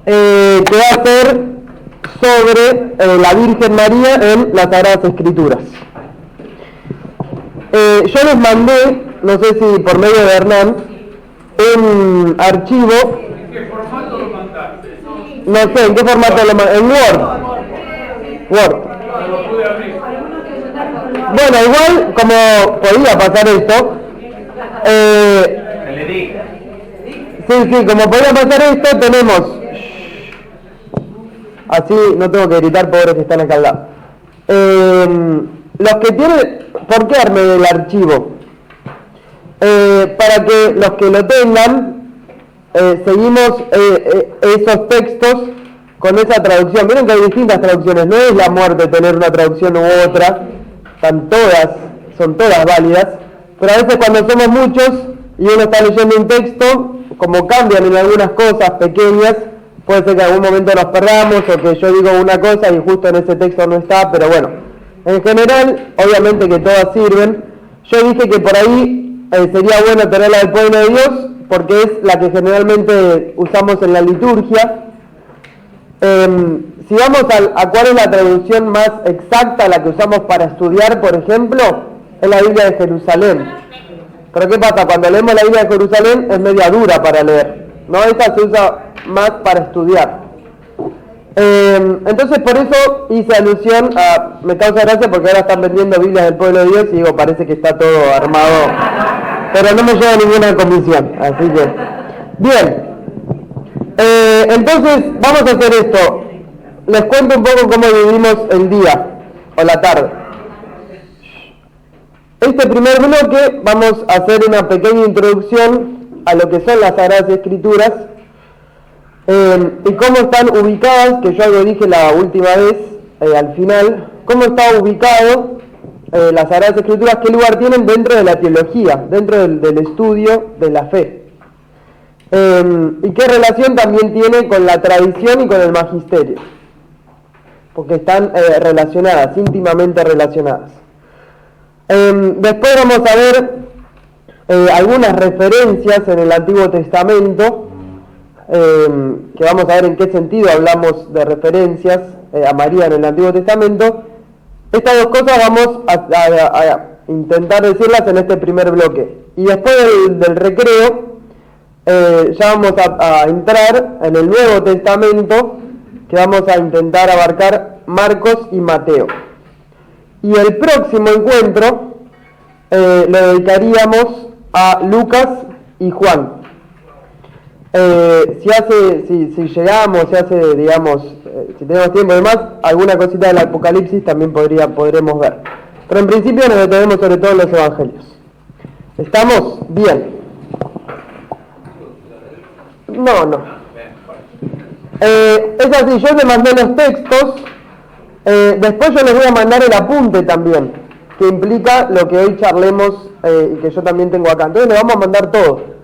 que va a ser sobre la Virgen María en las Sagradas Escrituras. Yo les mandé, no sé si por medio de Hernán, un archivo. ¿En qué formato lo mandaste? No sé, ¿en qué formato lo mandé? En Word. Word. No lo pude abrir. Bueno, igual, como podía pasar esto, Le di. sí, como podía pasar esto, tenemos, así no tengo que gritar, pobres que están acá al lado. Los que tienen, ¿por qué armé el archivo? Para que los que lo tengan, seguimos esos textos con esa traducción. Miren que hay distintas traducciones, no es la muerte tener una traducción u otra, son todas válidas, pero a veces cuando somos muchos y uno está leyendo un texto, como cambian en algunas cosas pequeñas, puede ser que en algún momento nos perdamos o que yo digo una cosa y justo en ese texto no está, pero bueno, en general, obviamente que todas sirven. Yo dije que por ahí sería bueno tener la del pueblo de Dios, porque es la que generalmente usamos en la liturgia. Si vamos a cuál es la traducción más exacta, la que usamos para estudiar, por ejemplo, es la Biblia de Jerusalén. Pero ¿qué pasa? Cuando leemos la Biblia de Jerusalén es media dura para leer, ¿no? Esta se usa más para estudiar. Entonces por eso hice alusión a, me causa gracia porque ahora están vendiendo Biblias del pueblo de Dios y digo, parece que está todo armado, pero no me lleva ninguna comisión, así que, bien. Entonces vamos a hacer esto, les cuento un poco cómo vivimos el día, o la tarde. Este primer bloque vamos a hacer una pequeña introducción a lo que son las Sagradas Escrituras, y cómo están ubicadas, que yo lo dije la última vez, al final, cómo está ubicado las Sagradas Escrituras, qué lugar tienen dentro de la teología, dentro del estudio de la fe. Y qué relación también tiene con la tradición y con el magisterio, porque están relacionadas, íntimamente relacionadas. Después vamos a ver algunas referencias en el Antiguo Testamento, que vamos a ver en qué sentido hablamos de referencias a María en el Antiguo Testamento. Estas dos cosas vamos a intentar decirlas en este primer bloque. Y después del recreo, ya vamos a entrar en el Nuevo Testamento, que vamos a intentar abarcar Marcos y Mateo. Y el próximo encuentro lo dedicaríamos a Lucas y Juan. Si llegamos, digamos, si tenemos tiempo y demás, alguna cosita del Apocalipsis también podremos ver. Pero en principio nos detenemos sobre todo en los Evangelios. ¿Estamos? Bien. No. Es así, yo les mandé los textos, después yo les voy a mandar el apunte también, que implica lo que hoy charlemos y que yo también tengo acá. Entonces les vamos a mandar todo.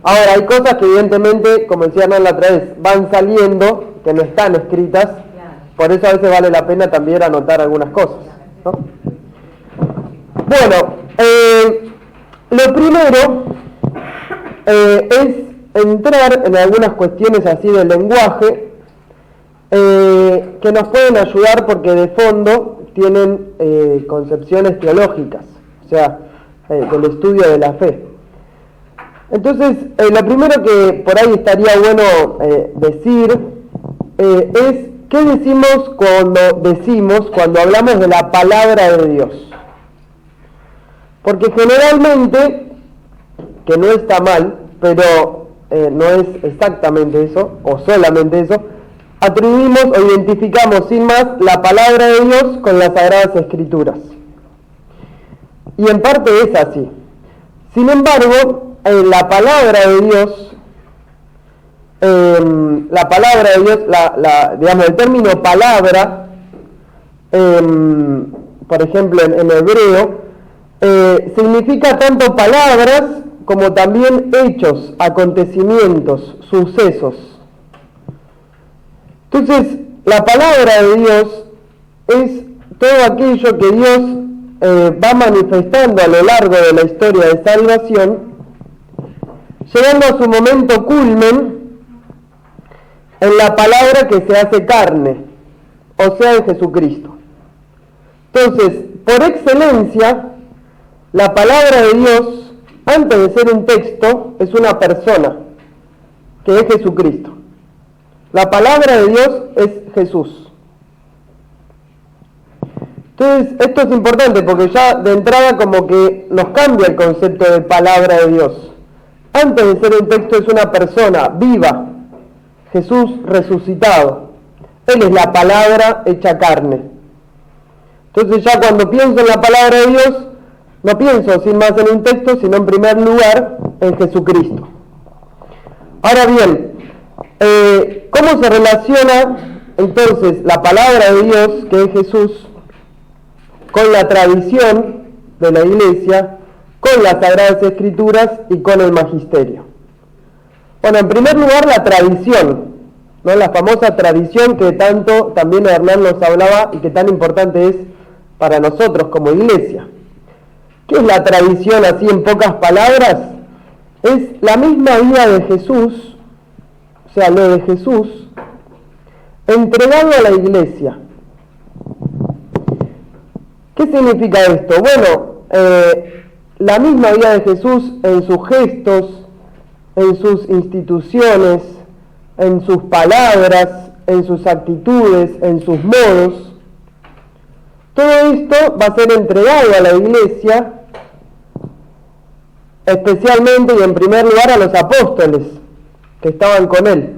Ahora, hay cosas que evidentemente, como decía Hernán la otra vez, van saliendo, que no están escritas, por eso a veces vale la pena también anotar algunas cosas, ¿no? Bueno, lo primero es entrar en algunas cuestiones así del lenguaje, que nos pueden ayudar porque de fondo tienen concepciones teológicas, o sea, del estudio de la fe. Entonces, lo primero que por ahí estaría bueno decir es qué decimos cuando hablamos de la palabra de Dios. Porque generalmente, que no está mal, pero no es exactamente eso, o solamente eso, atribuimos o identificamos sin más la palabra de Dios con las Sagradas Escrituras. Y en parte es así. Sin embargo, la palabra de Dios, digamos, el término palabra, por ejemplo en hebreo, significa tanto palabras como también hechos, acontecimientos, sucesos. Entonces, la palabra de Dios es todo aquello que Dios va manifestando a lo largo de la historia de salvación, llegando a su momento culmen en la palabra que se hace carne, o sea, en Jesucristo. Entonces, por excelencia, la palabra de Dios, antes de ser un texto, es una persona, que es Jesucristo. La palabra de Dios es Jesús. Entonces, esto es importante porque ya de entrada como que nos cambia el concepto de palabra de Dios. Antes de ser un texto es una persona viva, Jesús resucitado. Él es la palabra hecha carne. Entonces ya cuando pienso en la palabra de Dios, no pienso sin más en un texto, sino en primer lugar en Jesucristo. Ahora bien, ¿cómo se relaciona entonces la palabra de Dios, que es Jesús, con la tradición de la Iglesia, con las Sagradas Escrituras y con el Magisterio? Bueno, en primer lugar la tradición, ¿no? La famosa tradición que tanto también Hernán nos hablaba y que tan importante es para nosotros como Iglesia. ¿Qué es la tradición así en pocas palabras? Es la misma vida de Jesús, o sea, lo de Jesús, entregado a la Iglesia. ¿Qué significa esto? Bueno, la misma vida de Jesús en sus gestos, en sus instituciones, en sus palabras, en sus actitudes, en sus modos. Todo esto va a ser entregado a la Iglesia, especialmente y en primer lugar a los apóstoles que estaban con él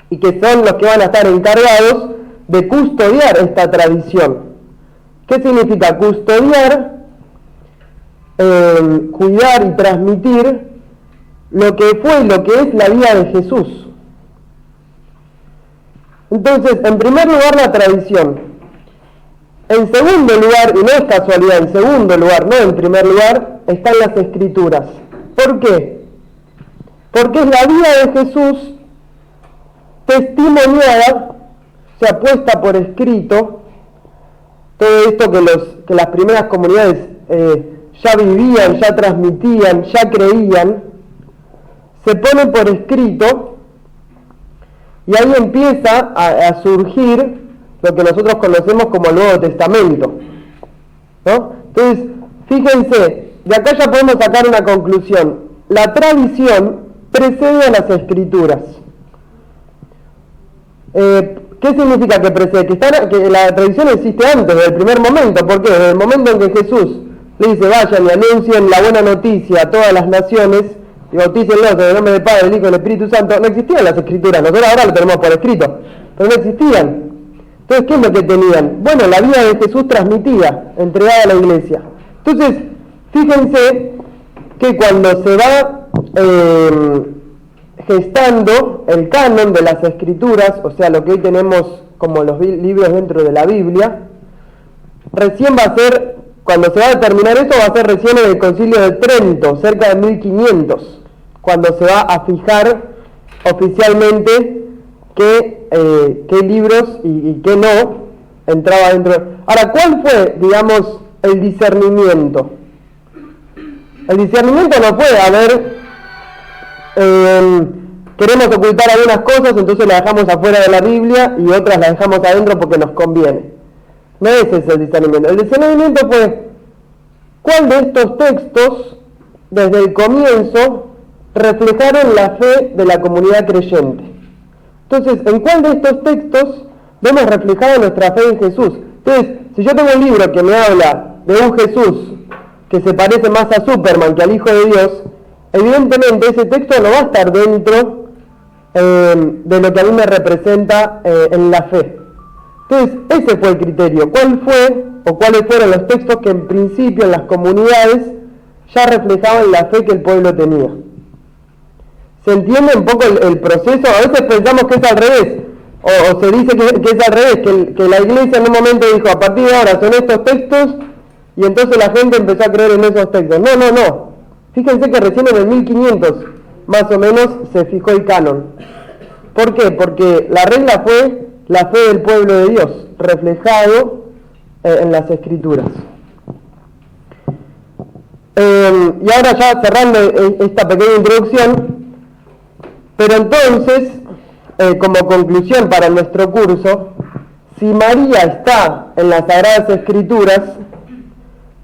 y que son los que van a estar encargados de custodiar esta tradición. ¿Qué significa custodiar? Cuidar y transmitir lo que fue y lo que es la vida de Jesús. Entonces, en primer lugar, la tradición. En segundo lugar, y no es casualidad, en segundo lugar, no en primer lugar, están las Escrituras. ¿Por qué? Porque es la vida de Jesús testimoniada, o sea, puesta por escrito, todo esto que las primeras comunidades ya vivían, ya transmitían, ya creían, se pone por escrito y ahí empieza a surgir lo que nosotros conocemos como el Nuevo Testamento, ¿no? Entonces, fíjense, de acá ya podemos sacar una conclusión. La tradición precede a las Escrituras. ¿Qué significa que precede? Que la tradición existe antes, desde el primer momento. ¿Por qué? Desde el momento en que Jesús le dice, vayan y anuncien la buena noticia a todas las naciones, y bautícenlos en el nombre del Padre, del Hijo y del Espíritu Santo. No existían las Escrituras, nosotros ahora lo tenemos por escrito, pero no existían. Entonces, ¿qué es lo que tenían? Bueno, la vida de Jesús transmitida, entregada a la Iglesia. Entonces, fíjense que cuando se va gestando el canon de las Escrituras, o sea, lo que hoy tenemos como los libros dentro de la Biblia, recién va a ser, cuando se va a terminar eso, va a ser recién en el Concilio de Trento, cerca de 1500, cuando se va a fijar oficialmente qué libros y qué no entraba dentro. Ahora, ¿cuál fue, digamos, el discernimiento? El discernimiento no fue, queremos ocultar algunas cosas, entonces las dejamos afuera de la Biblia y otras las dejamos adentro porque nos conviene. No ese es el discernimiento. El discernimiento fue, ¿cuál de estos textos, desde el comienzo, reflejaron la fe de la comunidad creyente? Entonces, ¿en cuál de estos textos vemos reflejada nuestra fe en Jesús? Entonces, si yo tengo un libro que me habla de un Jesús que se parece más a Superman que al Hijo de Dios, evidentemente ese texto no va a estar dentro de lo que a mí me representa en la fe. Entonces, ese fue el criterio. ¿Cuál fue o cuáles fueron los textos que en principio en las comunidades ya reflejaban la fe que el pueblo tenía? ¿Se entiende un poco el proceso? A veces pensamos que es al revés, o se dice que es al revés, que la Iglesia en un momento dijo, a partir de ahora son estos textos, y entonces la gente empezó a creer en esos textos. No. Fíjense que recién en el 1500, más o menos, se fijó el canon. ¿Por qué? Porque la regla fue la fe del pueblo de Dios, reflejado en las Escrituras. Y ahora ya cerrando esta pequeña introducción, pero entonces, como conclusión para nuestro curso, si María está en las Sagradas Escrituras,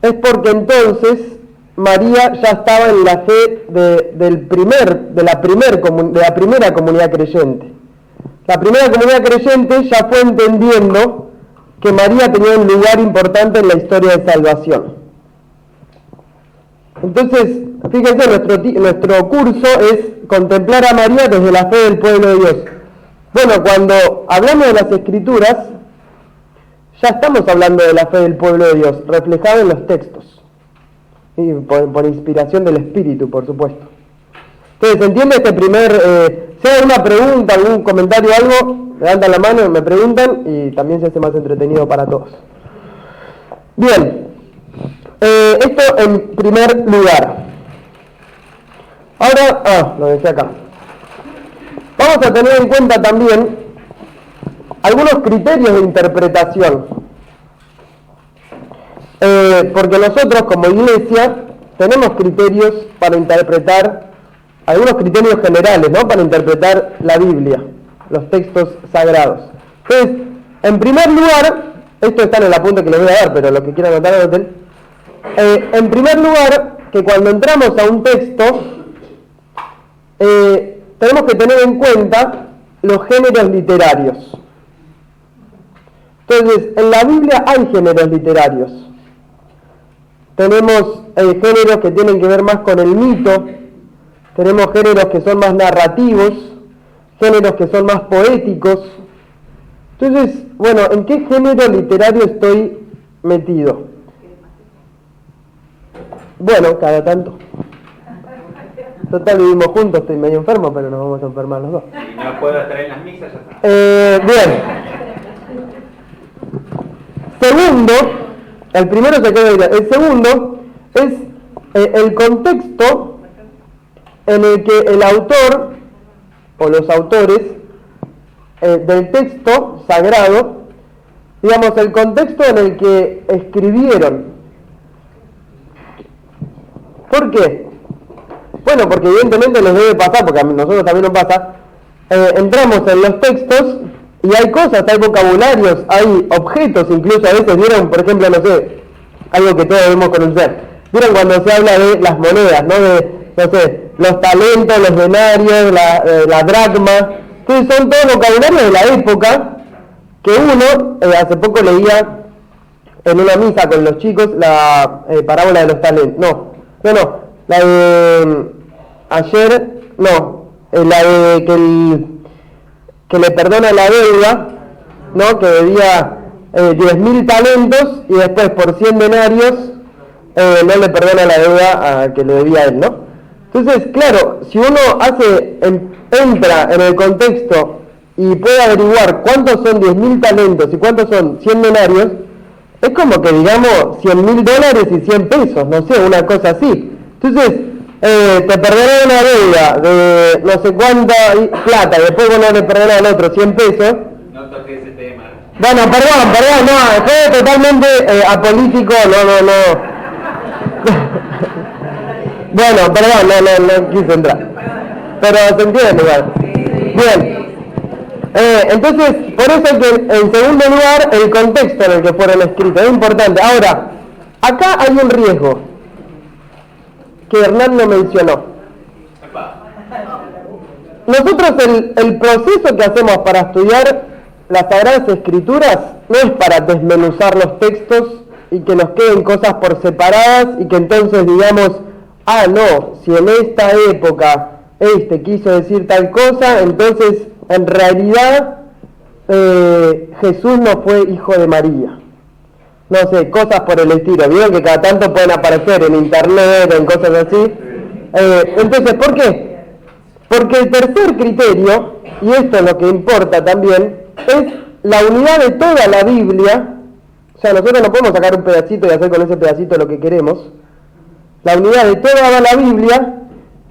es porque entonces María ya estaba en la fe de la primera comunidad creyente. La primera comunidad creyente ya fue entendiendo que María tenía un lugar importante en la historia de salvación. Entonces, fíjense, nuestro curso es contemplar a María desde la fe del pueblo de Dios. Bueno, cuando hablamos de las Escrituras, ya estamos hablando de la fe del pueblo de Dios, reflejada en los textos. Y por inspiración del Espíritu, por supuesto. Entonces, ¿entiende este primer... si hay alguna pregunta, algún comentario o algo, levantan la mano, me preguntan y también se hace más entretenido para todos. Bien. Esto en primer lugar. Ahora, lo dejé acá. Vamos a tener en cuenta también algunos criterios de interpretación. Porque nosotros como iglesia tenemos criterios para interpretar, algunos criterios generales, ¿no? Para interpretar la Biblia, los textos sagrados. Entonces, en primer lugar, esto está en el apunte que les voy a dar, pero los que quieran anotar, anoten. En primer lugar, que cuando entramos a un texto, tenemos que tener en cuenta los géneros literarios. Entonces, en la Biblia hay géneros literarios. Tenemos géneros que tienen que ver más con el mito, tenemos géneros que son más narrativos, géneros que son más poéticos. Entonces, bueno, ¿en qué género literario estoy metido? Bueno, cada tanto. Total, vivimos juntos, estoy medio enfermo, pero nos vamos a enfermar los dos. Si no puedo estar en las misas, ya está. Bien. Segundo, el primero se queda ahí. El segundo es el contexto en el que el autor o los autores del texto sagrado, digamos, el contexto en el que escribieron. ¿Por qué? Bueno, porque evidentemente les debe pasar, porque a nosotros también nos pasa, entramos en los textos y hay cosas, hay vocabularios, hay objetos, incluso a veces, ¿vieron? Por ejemplo, no sé, algo que todos debemos conocer. ¿Vieron cuando se habla de las monedas, no? De, no sé, los talentos, los denarios, la dracma. Entonces son todos vocabularios de la época que uno, hace poco leía en una misa con los chicos la parábola de los talentos. La de ayer, la de que le perdona la deuda, ¿no? Que debía 10.000 talentos y después por 100 denarios no le perdona la deuda a que le debía a él, ¿no? Entonces, claro, si uno entra en el contexto y puede averiguar cuántos son 10.000 talentos y cuántos son 100 denarios, es como que digamos $100.000 y 100 pesos, no sé, una cosa así. Entonces, te perdonó una deuda de no sé cuánta plata y después vos no le perdonás al otro 100 pesos. No toques ese tema. Bueno, perdón, no, fue totalmente apolítico, no. Bueno, perdón, no quise entrar. Pero se entiende igual. Bien. Entonces, por eso que en segundo lugar, el contexto en el que fueron escritos es importante. Ahora, acá hay un riesgo que Hernán no mencionó. Nosotros el proceso que hacemos para estudiar las Sagradas Escrituras no es para desmenuzar los textos y que nos queden cosas por separadas y que entonces digamos, si en esta época quiso decir tal cosa, entonces en realidad Jesús no fue hijo de María. No sé, cosas por el estilo. Vieron que cada tanto pueden aparecer en internet, en cosas así. Entonces, ¿por qué? Porque el tercer criterio, y esto es lo que importa también, es la unidad de toda la Biblia. O sea, nosotros no podemos sacar un pedacito y hacer con ese pedacito lo que queremos. La unidad de toda la Biblia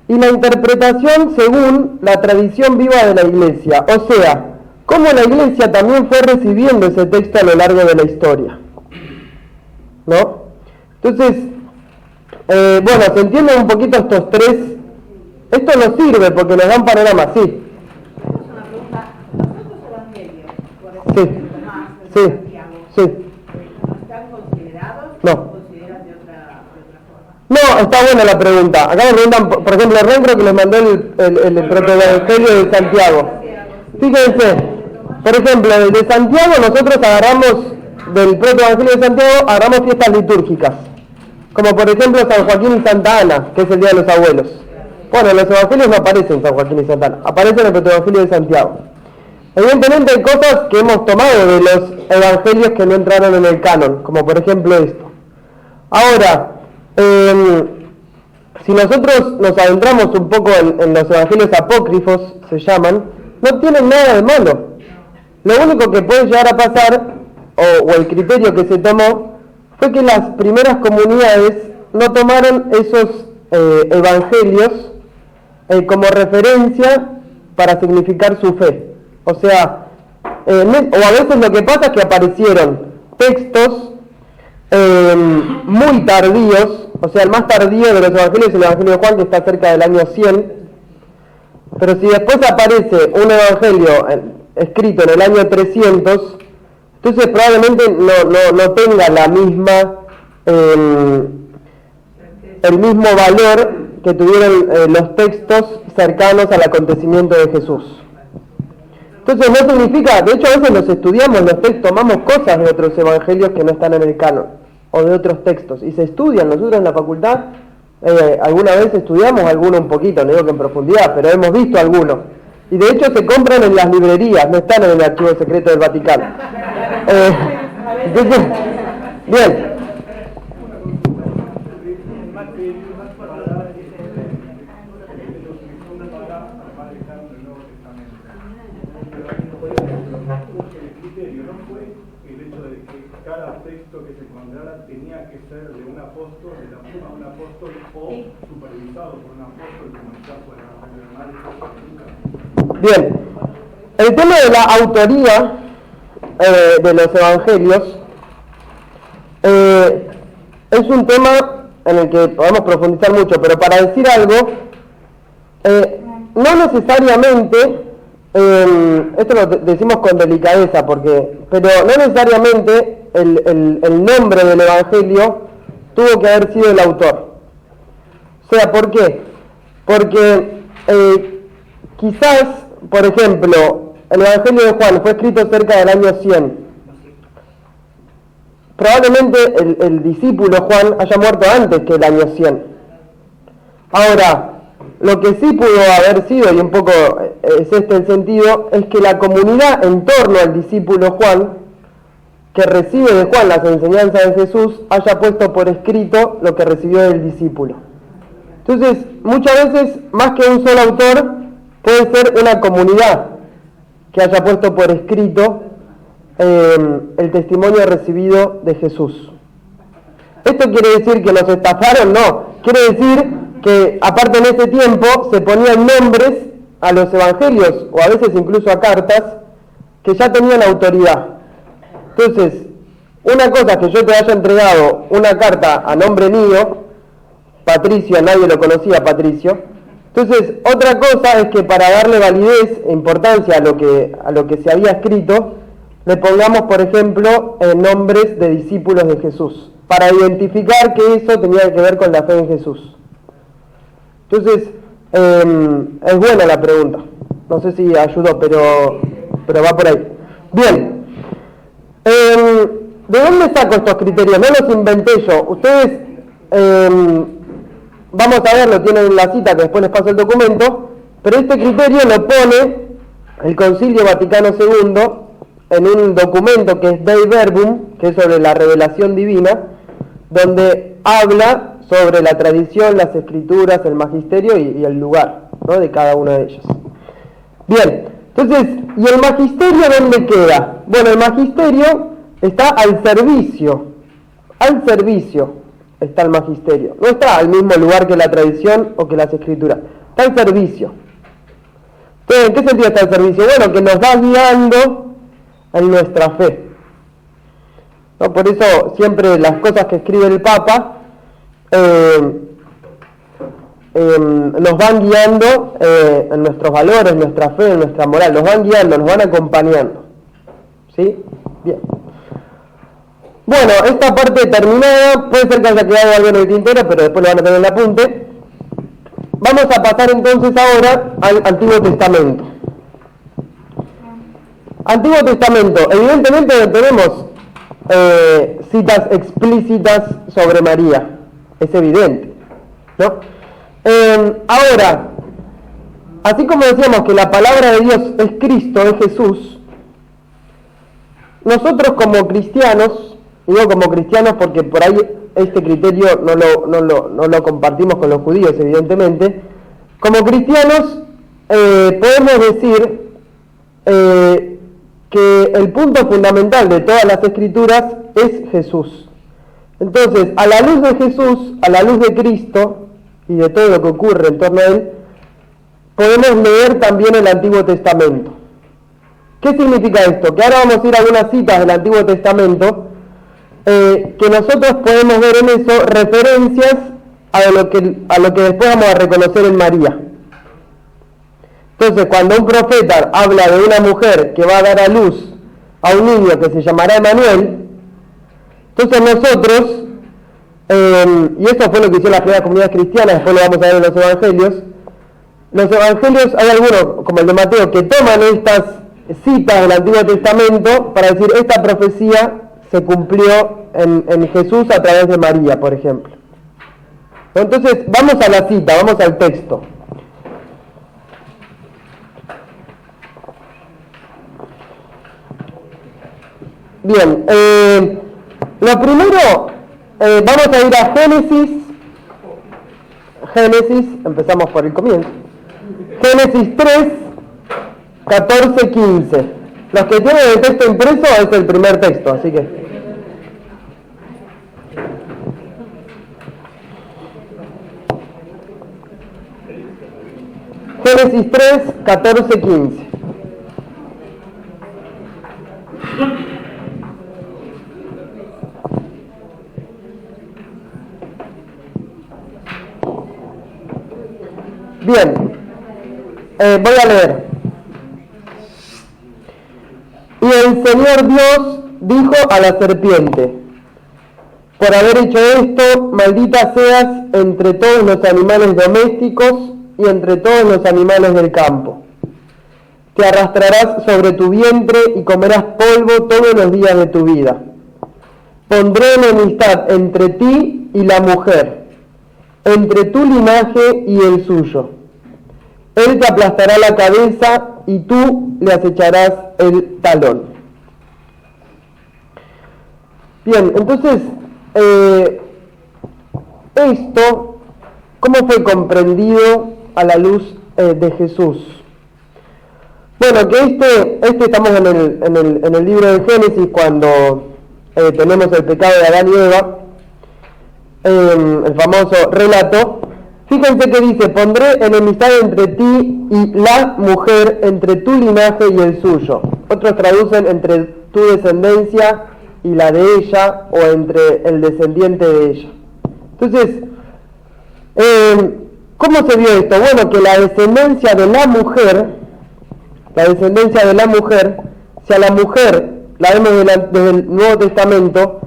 y la interpretación según la tradición viva de la Iglesia. O sea, cómo la Iglesia también fue recibiendo ese texto a lo largo de la historia, ¿no? Entonces, se entienden un poquito estos tres. Esto nos sirve porque nos dan panorama, sí. Una pregunta. Sí. Sí. Sí. ¿No están considerados? No. ¿O consideran de otra forma? No, está buena la pregunta. Acá me preguntan, por ejemplo, Renfro que les mandó el protoevangelio de Santiago. Fíjense, por ejemplo, el de Santiago nosotros agarramos, del protoevangelio de Santiago, agarramos fiestas litúrgicas. Como por ejemplo San Joaquín y Santa Ana, que es el Día de los Abuelos. Bueno, en los evangelios no aparecen San Joaquín y Santa Ana, aparece en el protoevangelio de Santiago. Evidentemente hay cosas que hemos tomado de los evangelios que no entraron en el canon, como por ejemplo esto. Ahora, si nosotros nos adentramos un poco en los evangelios apócrifos, se llaman, no tienen nada de malo. Lo único que puede llegar a pasar, o el criterio que se tomó, fue que las primeras comunidades no tomaron esos evangelios como referencia para significar su fe. O sea, o a veces lo que pasa es que aparecieron textos muy tardíos, o sea, el más tardío de los evangelios es el Evangelio de Juan, que está cerca del año 100, pero si después aparece un evangelio escrito en el año 300, entonces probablemente no tenga la misma, el mismo valor que tuvieron los textos cercanos al acontecimiento de Jesús. Entonces no significa, de hecho a veces los estudiamos, los textos, tomamos cosas de otros evangelios que no están en el canon, o de otros textos, y se estudian. Nosotros en la facultad alguna vez estudiamos alguno un poquito, no digo que en profundidad, pero hemos visto algunos. Y de hecho se compran en las librerías, no están en el archivo secreto del Vaticano. Entonces, bien. Tenía que ser de un apóstol, de la firma de un apóstol o supervisado por un apóstol, como el caso de la Bien, el tema de la autoría de los evangelios es un tema en el que podemos profundizar mucho, pero para decir algo, no necesariamente, esto lo decimos con delicadeza, pero no necesariamente el nombre del evangelio tuvo que haber sido el autor. O sea, ¿por qué? Porque quizás, por ejemplo, el evangelio de Juan fue escrito cerca del año 100. Probablemente el discípulo Juan haya muerto antes que el año 100. Ahora, lo que sí pudo haber sido, y un poco es este el sentido, es que la comunidad en torno al discípulo Juan, que recibe de Juan las enseñanzas de Jesús, haya puesto por escrito lo que recibió del discípulo. Entonces, muchas veces, más que un solo autor, puede ser una comunidad que haya puesto por escrito el testimonio recibido de Jesús. ¿Esto quiere decir que nos estafaron? No. Quiere decir que, aparte en ese tiempo, se ponían nombres a los evangelios, o a veces incluso a cartas, que ya tenían autoridad. Entonces, una cosa es que yo te haya entregado una carta a nombre mío, Patricio, nadie lo conocía, Patricio. Entonces, otra cosa es que para darle validez e importancia a lo que se había escrito, le pongamos, por ejemplo, nombres de discípulos de Jesús, para identificar que eso tenía que ver con la fe en Jesús. Entonces, es buena la pregunta. No sé si ayudó, pero va por ahí. Bien. ¿De dónde saco estos criterios? No los inventé yo. Ustedes, vamos a ver, lo tienen en la cita, que después les paso el documento, pero este criterio lo pone el Concilio Vaticano II en un documento que es Dei Verbum, que es sobre la revelación divina, donde habla sobre la tradición, las escrituras, el magisterio y el lugar, ¿no?, de cada una de ellas. Bien. Entonces, ¿y el magisterio dónde queda? Bueno, el magisterio está al servicio está el magisterio. No está al mismo lugar que la tradición o que las escrituras, está al servicio. Entonces, ¿en qué sentido está al servicio? Bueno, que nos va guiando en nuestra fe. ¿No? Por eso siempre las cosas que escribe el Papa nos van guiando en nuestros valores, nuestra fe, en nuestra moral, nos van guiando, nos van acompañando. ¿Sí? Bien. Bueno, esta parte terminada, puede ser que haya quedado algo en el tintero, pero después lo van a tener en el apunte. Vamos a pasar entonces ahora al Antiguo Testamento. Antiguo Testamento, evidentemente no tenemos citas explícitas sobre María, es evidente, ¿no? Ahora, así como decíamos que la palabra de Dios es Cristo, es Jesús, nosotros como cristianos, digo como cristianos porque por ahí este criterio no lo compartimos con los judíos, evidentemente, como cristianos podemos decir que el punto fundamental de todas las escrituras es Jesús. Entonces, a la luz de Jesús, a la luz de Cristo y de todo lo que ocurre en torno a Él, podemos leer también el Antiguo Testamento. ¿Qué significa esto? Que ahora vamos a ir a algunas citas del Antiguo Testamento que nosotros podemos ver en eso referencias a lo que después vamos a reconocer en María. Entonces, cuando un profeta habla de una mujer que va a dar a luz a un niño que se llamará Emanuel, entonces nosotros, y eso fue lo que hicieron las primeras comunidades cristianas, después lo vamos a ver en los evangelios hay algunos, como el de Mateo, que toman estas citas del Antiguo Testamento para decir, esta profecía se cumplió en Jesús a través de María, por ejemplo. Entonces, vamos a la cita, vamos al texto. Bien, lo primero, vamos a ir a Génesis, empezamos por el comienzo. Génesis 3, 14, 15. Los que tienen el texto impreso es el primer texto, así que... Génesis 3, 14, 15. Bien, voy a leer. Y el Señor Dios dijo a la serpiente, por haber hecho esto, maldita seas entre todos los animales domésticos y entre todos los animales del campo. Te arrastrarás sobre tu vientre y comerás polvo todos los días de tu vida. Pondré enemistad entre ti y la mujer, entre tu linaje y el suyo. Él te aplastará la cabeza y tú le acecharás el talón. Bien, entonces, esto, ¿cómo fue comprendido a la luz de Jesús? Bueno, que estamos en el libro de Génesis, cuando tenemos el pecado de Adán y Eva, el famoso relato. Fíjense que dice, pondré enemistad entre ti y la mujer, entre tu linaje y el suyo. Otros traducen entre tu descendencia y la de ella, o entre el descendiente de ella. Entonces, ¿cómo se vio esto? Bueno, que la descendencia de la mujer, si a la mujer la vemos desde el Nuevo Testamento,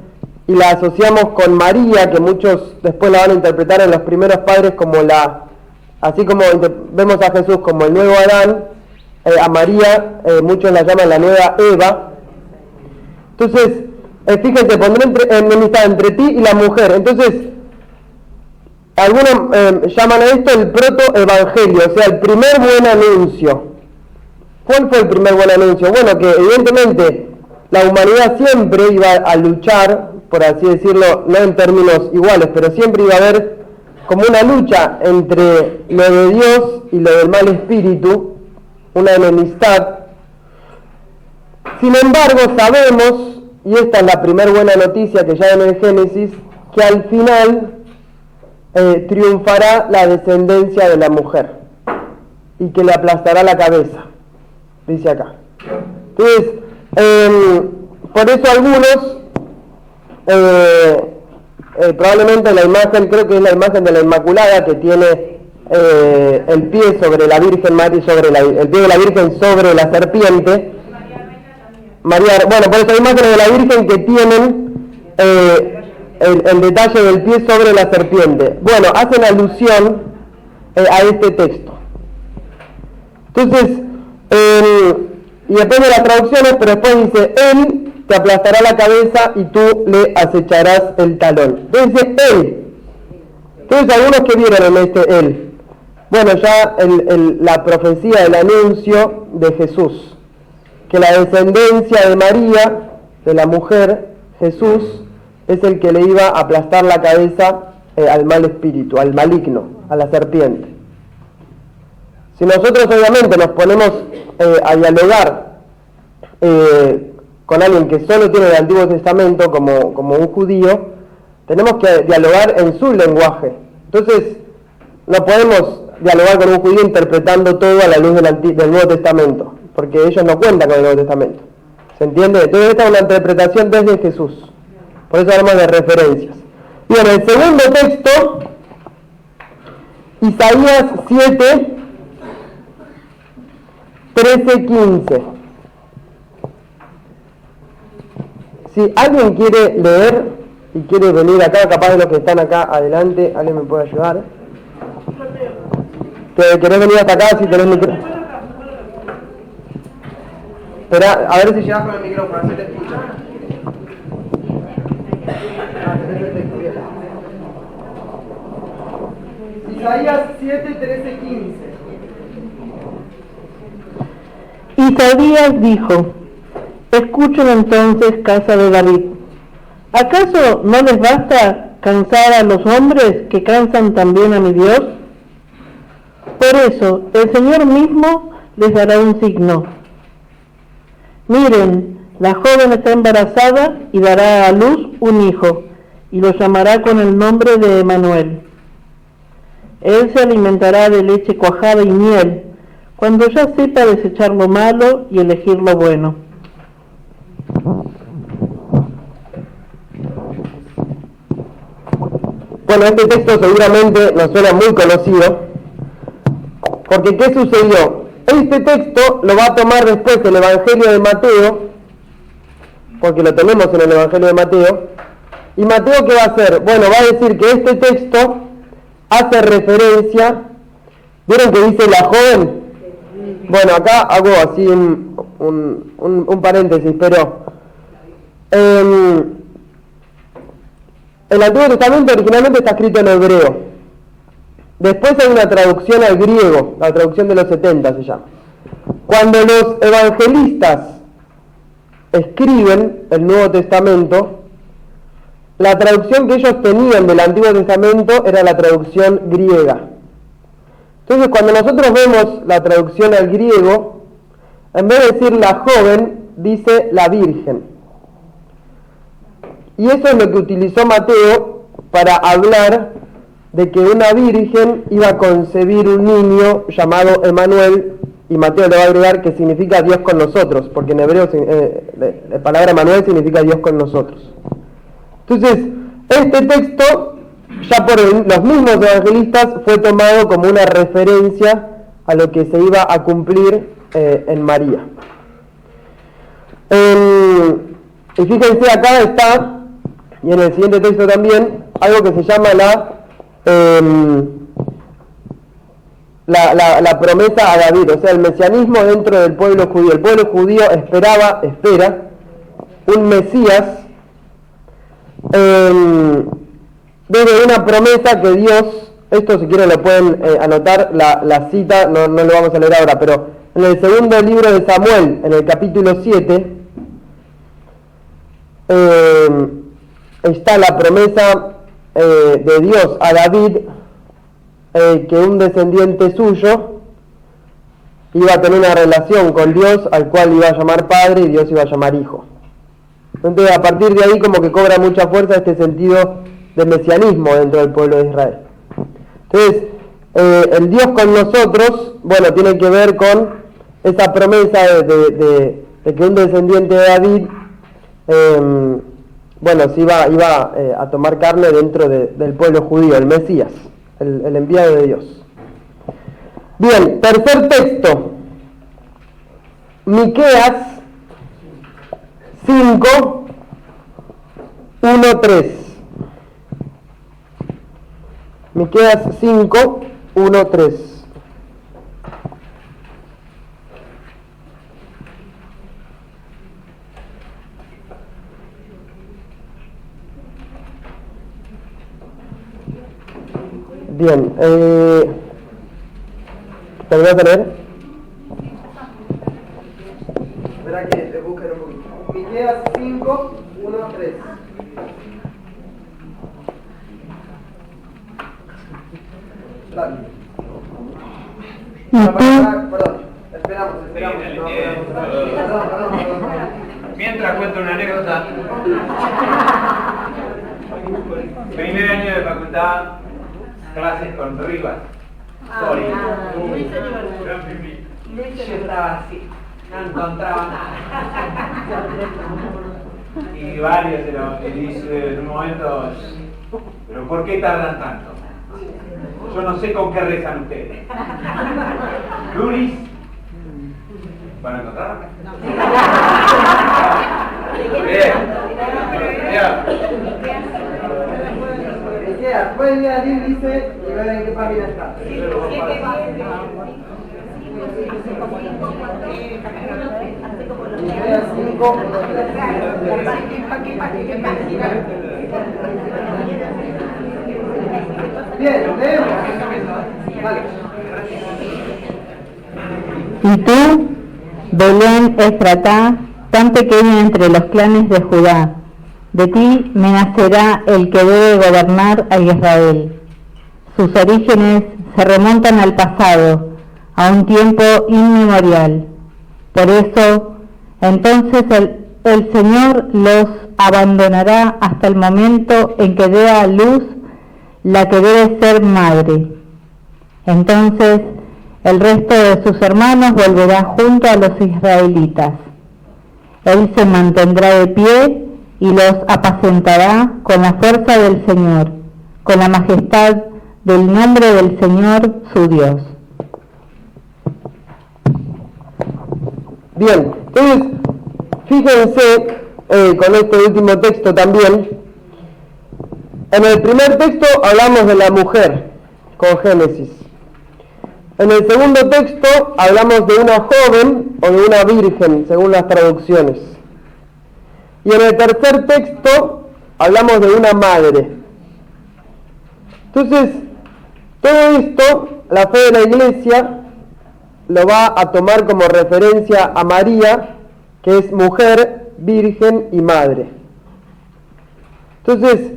y la asociamos con María, que muchos después la van a interpretar en los primeros padres como así como vemos a Jesús como el nuevo Adán, a María muchos la llaman la nueva Eva. Entonces, fíjense, pondré enemistad entre ti y la mujer. Entonces, algunos llaman a esto el proto-evangelio, o sea, el primer buen anuncio. ¿Cuál fue el primer buen anuncio? Bueno, que evidentemente la humanidad siempre iba a luchar, por así decirlo, no en términos iguales, pero siempre iba a haber como una lucha entre lo de Dios y lo del mal espíritu, una enemistad. Sin embargo, sabemos, y esta es la primera buena noticia que ya en el Génesis, que al final triunfará la descendencia de la mujer y que le aplastará la cabeza, dice acá. Entonces, por eso algunos probablemente la imagen, creo que es la imagen de la Inmaculada, que tiene el pie sobre la Virgen María, el pie de la Virgen sobre la serpiente. María, bueno, por eso hay imágenes de la Virgen que tienen el detalle del pie sobre la serpiente. Bueno, hacen alusión a este texto. Entonces, y depende de las traducciones, pero después dice, él te aplastará la cabeza y tú le acecharás el talón. Entonces dice, él. Entonces algunos que vieron en este él. Bueno, ya la profecía, el anuncio de Jesús, que la descendencia de María, de la mujer, Jesús, es el que le iba a aplastar la cabeza al mal espíritu, al maligno, a la serpiente. Si nosotros obviamente nos ponemos a dialogar con alguien que solo tiene el Antiguo Testamento como un judío, tenemos que dialogar en su lenguaje. Entonces, no podemos dialogar con un judío interpretando todo a la luz del Nuevo Testamento, porque ellos no cuentan con el Nuevo Testamento. ¿Se entiende? Entonces esta es una interpretación desde Jesús. Por eso hablamos de referencias. Bien, el segundo texto, Isaías 7, 13, 15. Si alguien quiere leer y quiere venir acá, capaz de los que están acá adelante, alguien me puede ayudar. ¿Querés venir hasta acá si tenés micrófono? Espera, a ver si llegás con el micrófono, así te escucho. Isaías 7, 13, 15. Isaías dijo, escuchen entonces, casa de David. ¿Acaso no les basta cansar a los hombres que cansan también a mi Dios? Por eso, el Señor mismo les dará un signo. Miren, la joven está embarazada y dará a luz un hijo, y lo llamará con el nombre de Emmanuel. Él se alimentará de leche cuajada y miel, cuando ya sepa desechar lo malo y elegir lo bueno. Bueno, este texto seguramente nos suena muy conocido, porque ¿qué sucedió? Este texto lo va a tomar después el Evangelio de Mateo, porque lo tenemos en el Evangelio de Mateo, y Mateo ¿qué va a hacer? Bueno, va a decir que este texto hace referencia, ¿vieron que dice la joven? Bueno, acá hago así un paréntesis, pero el Antiguo Testamento originalmente está escrito en hebreo. Después hay una traducción al griego, la traducción de los 70 se llama. Cuando los evangelistas escriben el Nuevo Testamento, la traducción que ellos tenían del Antiguo Testamento era la traducción griega. Entonces cuando nosotros vemos la traducción al griego, en vez de decir la joven, dice la virgen. Y eso es lo que utilizó Mateo para hablar de que una virgen iba a concebir un niño llamado Emmanuel, y Mateo le va a agregar que significa Dios con nosotros, porque en hebreo la palabra Emmanuel significa Dios con nosotros. Entonces, este texto, ya por los mismos evangelistas, fue tomado como una referencia a lo que se iba a cumplir en María. Y fíjense, acá está, y en el siguiente texto también, algo que se llama la promesa a David, o sea, el mesianismo dentro del pueblo judío. El pueblo judío espera un Mesías desde una promesa que Dios, esto si quieren lo pueden anotar, la cita, no lo vamos a leer ahora, pero en el segundo libro de Samuel, en el capítulo 7, está la promesa de Dios a David, que un descendiente suyo iba a tener una relación con Dios, al cual iba a llamar padre y Dios iba a llamar hijo. Entonces a partir de ahí como que cobra mucha fuerza este sentido de mesianismo dentro del pueblo de Israel. Entonces el Dios con nosotros, bueno, tiene que ver con esa promesa de que un descendiente de David se iba a tomar carne dentro del pueblo judío, el Mesías, el enviado de Dios. Bien, tercer texto, Miqueas 5, 1, 3. Miqueas 5, 1, 3. Bien, ¿te voy a tener? Espera que te busquen un poquito. Miqueas 5, 1, 3. Dale. Perdón, esperamos. Mientras cuento una anécdota. Primer año de facultad, clases con Rivas. Sorry. Yo estaba así, no encontraba nada. Y varios se dice en un momento, ¿pero por qué tardan tanto? Yo no sé con qué rezan ustedes. Luris, ¿van a encontrar? Bien. Pueden ir allí, dice, y ver en qué página está. Miqueas 5, 1, 3. Bien, leemos. Vale. Y tú, Belén Efratá, tan pequeña entre los clanes de Judá, de ti me nacerá el que debe gobernar a Israel. Sus orígenes se remontan al pasado, a un tiempo inmemorial. Por eso, entonces el Señor los abandonará hasta el momento en que dé a luz la que debe ser madre. Entonces, el resto de sus hermanos volverá junto a los israelitas. Él se mantendrá de pie y los apacentará con la fuerza del Señor, con la majestad del nombre del Señor su Dios. Bien, entonces, fíjense con este último texto también. En el primer texto hablamos de la mujer, con Génesis. En el segundo texto hablamos de una joven o de una virgen, según las traducciones. Y en el tercer texto hablamos de una madre. Entonces, todo esto, la fe de la Iglesia lo va a tomar como referencia a María, que es mujer, virgen y madre. Entonces,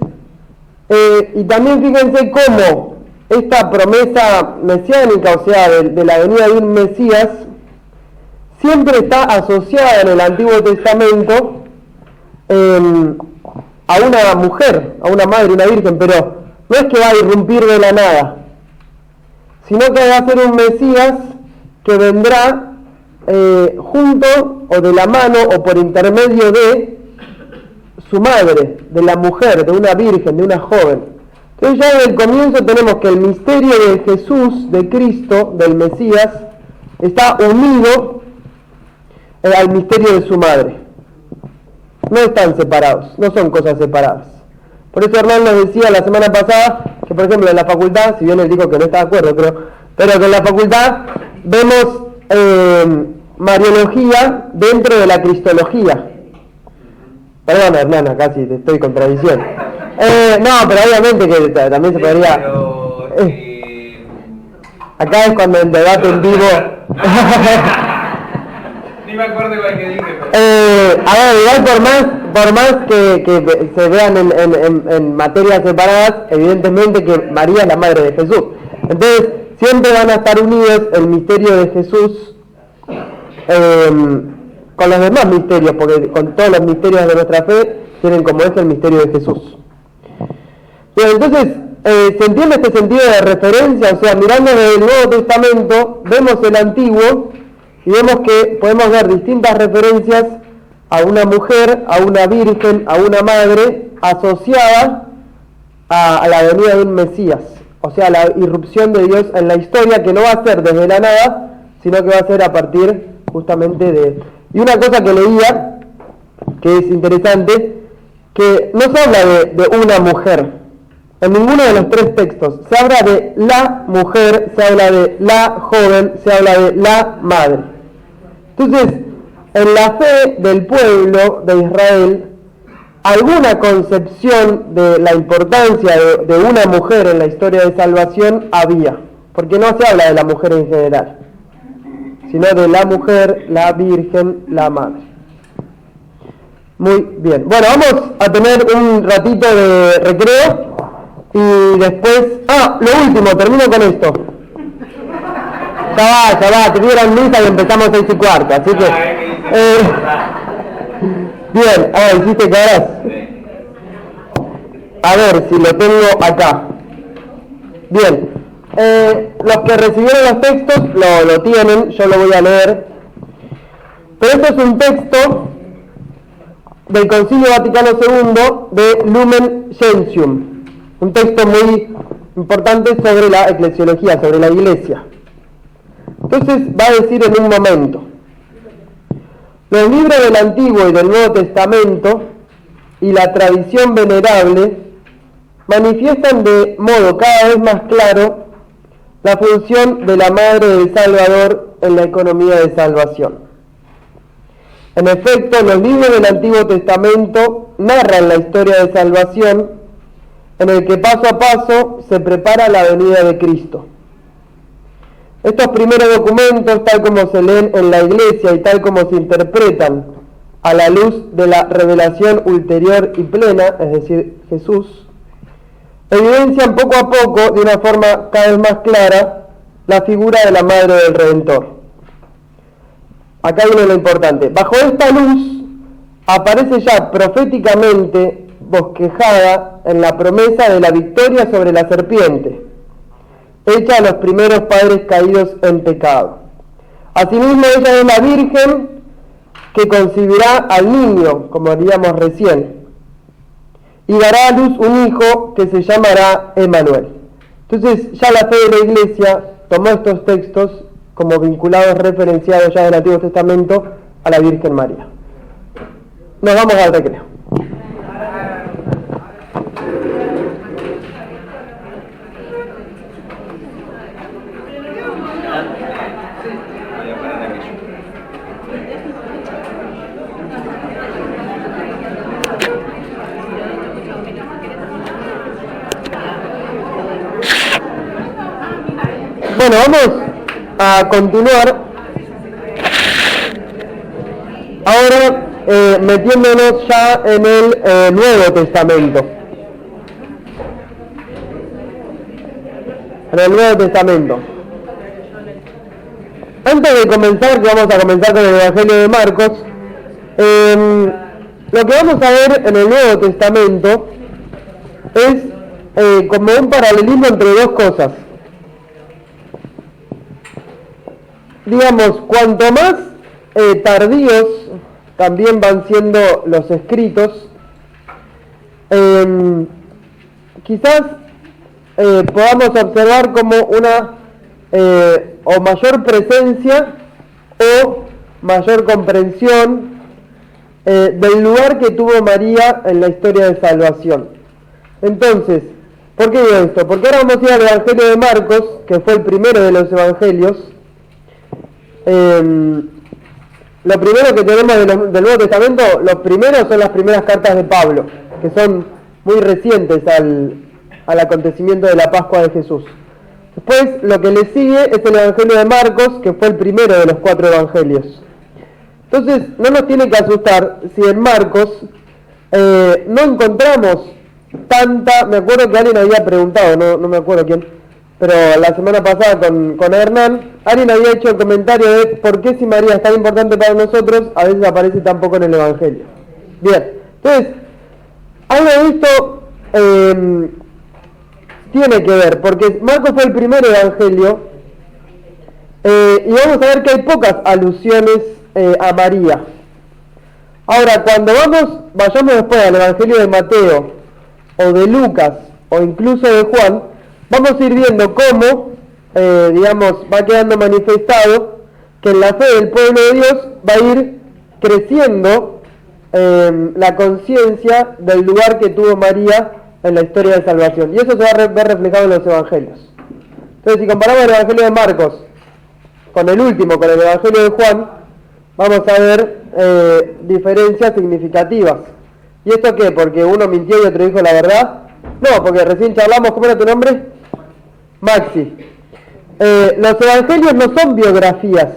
y también fíjense cómo esta promesa mesiánica, o sea, de la venida de un Mesías, siempre está asociada en el Antiguo Testamento a una mujer, a una madre, una virgen, pero no es que va a irrumpir de la nada, sino que va a ser un Mesías que vendrá junto o de la mano o por intermedio de su madre, de la mujer, de una virgen, de una joven. Entonces ya desde el comienzo tenemos que el misterio de Jesús, de Cristo, del Mesías, está unido al misterio de su madre. No están separados, no son cosas separadas. Por eso Hernán nos decía la semana pasada que, por ejemplo, en la facultad, si bien él dijo que no está de acuerdo, pero que en la facultad vemos Mariología dentro de la Cristología. Perdón, Hernán, casi te estoy contradiciendo. No, pero obviamente que también se podría... acá es cuando el debate en vivo... Ni me acuerdo igual que dije. A ver, igual por más que se vean en materias separadas, evidentemente que María es la madre de Jesús. Entonces, siempre van a estar unidos el misterio de Jesús con los demás misterios, porque con todos los misterios de nuestra fe tienen como eje el misterio de Jesús. Bien, entonces, se entiende este sentido de referencia, o sea, mirando desde el Nuevo Testamento, vemos el Antiguo y vemos que podemos ver distintas referencias a una mujer, a una virgen, a una madre, asociada a la venida de un Mesías, o sea, la irrupción de Dios en la historia, que no va a ser desde la nada, sino que va a ser a partir justamente de... Y una cosa que leía, que es interesante, que no se habla de una mujer. En ninguno de los tres textos se habla de la mujer, se habla de la joven, se habla de la madre. Entonces, en la fe del pueblo de Israel, alguna concepción de la importancia de una mujer en la historia de salvación había, porque no se habla de la mujer en general, sino de la mujer, la virgen, la madre. Muy bien. Bueno, vamos a tener un ratito de recreo y después... lo último, termino con esto. Ya va, tuvieron misa y empezamos 6:15, así que... bien, hiciste caras. A ver si lo tengo acá. Bien, los que recibieron los textos lo tienen, yo lo voy a leer. Pero esto es un texto del Concilio Vaticano II de Lumen Gentium, un texto muy importante sobre la eclesiología, sobre la iglesia. Entonces va a decir en un momento: los libros del Antiguo y del Nuevo Testamento y la tradición venerable manifiestan de modo cada vez más claro la función de la Madre del Salvador en la economía de salvación. En efecto, los libros del Antiguo Testamento narran la historia de salvación en el que paso a paso se prepara la venida de Cristo. Estos primeros documentos, tal como se leen en la Iglesia y tal como se interpretan a la luz de la revelación ulterior y plena, es decir, Jesús, evidencian poco a poco, de una forma cada vez más clara, la figura de la Madre del Redentor. Acá viene lo importante. Bajo esta luz aparece ya proféticamente bosquejada en la promesa de la victoria sobre la serpiente, hecha a los primeros padres caídos en pecado. Asimismo, ella es la Virgen que concebirá al niño, como haríamos recién, y dará a luz un hijo que se llamará Emmanuel. Entonces, ya la fe de la Iglesia tomó estos textos como vinculados, referenciados ya del Antiguo Testamento a la Virgen María. Nos vamos al recreo. Bueno, vamos a continuar ahora metiéndonos ya en el Nuevo Testamento. En el Nuevo Testamento. Antes de comenzar, que vamos a comenzar con el Evangelio de Marcos, lo que vamos a ver en el Nuevo Testamento es como un paralelismo entre dos cosas. Digamos, cuanto más tardíos también van siendo los escritos, quizás podamos observar como una o mayor presencia o mayor comprensión del lugar que tuvo María en la historia de salvación. Entonces, ¿por qué digo esto? Porque ahora vamos a ir al Evangelio de Marcos, que fue el primero de los evangelios. Lo primero que tenemos del Nuevo Testamento, los primeros son las primeras cartas de Pablo, que son muy recientes al acontecimiento de la Pascua de Jesús. Después, lo que le sigue es el Evangelio de Marcos, que fue el primero de los 4 evangelios. Entonces, no nos tiene que asustar si en Marcos no encontramos tanta... Me acuerdo que alguien había preguntado, no me acuerdo quién, pero la semana pasada con Hernán, alguien había hecho el comentario de por qué si María es tan importante para nosotros, a veces aparece tan poco en el Evangelio. Bien, entonces, algo de esto tiene que ver, porque Marcos fue el primer evangelio, y vamos a ver que hay pocas alusiones a María. Ahora, cuando vayamos después al Evangelio de Mateo, o de Lucas, o incluso de Juan, vamos a ir viendo cómo, va quedando manifestado que en la fe del pueblo de Dios va a ir creciendo la conciencia del lugar que tuvo María en la historia de salvación. Y eso se va a ver reflejado en los evangelios. Entonces, si comparamos el evangelio de Marcos con el último, con el evangelio de Juan, vamos a ver diferencias significativas. ¿Y esto qué? ¿Porque uno mintió y otro dijo la verdad? No, porque recién charlamos. ¿Cómo era tu nombre? Maxi. Los evangelios no son biografías.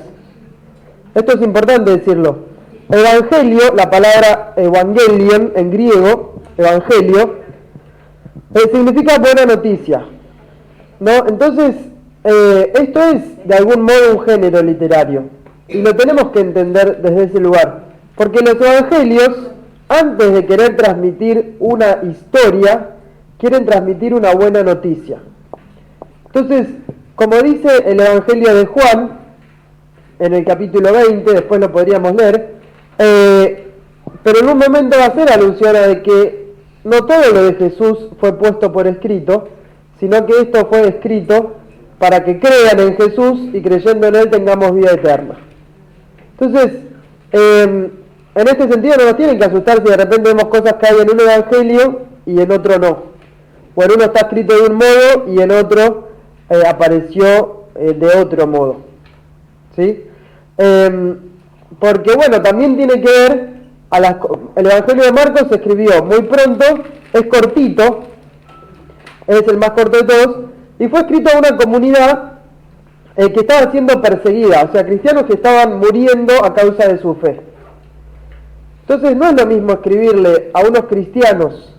Esto es importante decirlo. Evangelio, la palabra evangelion en griego, evangelio, significa buena noticia, ¿no? Entonces, esto es de algún modo un género literario y lo tenemos que entender desde ese lugar, porque los evangelios, antes de querer transmitir una historia, quieren transmitir una buena noticia. Entonces, como dice el evangelio de Juan en el capítulo 20, después lo podríamos leer, pero en un momento va a hacer alusión a de que no todo lo de Jesús fue puesto por escrito, sino que esto fue escrito para que crean en Jesús y creyendo en Él tengamos vida eterna. Entonces, en este sentido no nos tienen que asustar si de repente vemos cosas que hay en un evangelio y en otro no. O en uno está escrito de un modo y en otro apareció de otro modo. ¿Sí? Porque bueno, también tiene que ver, el Evangelio de Marcos se escribió muy pronto, es cortito, es el más corto de todos, y fue escrito a una comunidad que estaba siendo perseguida, o sea, cristianos que estaban muriendo a causa de su fe. Entonces no es lo mismo escribirle a unos cristianos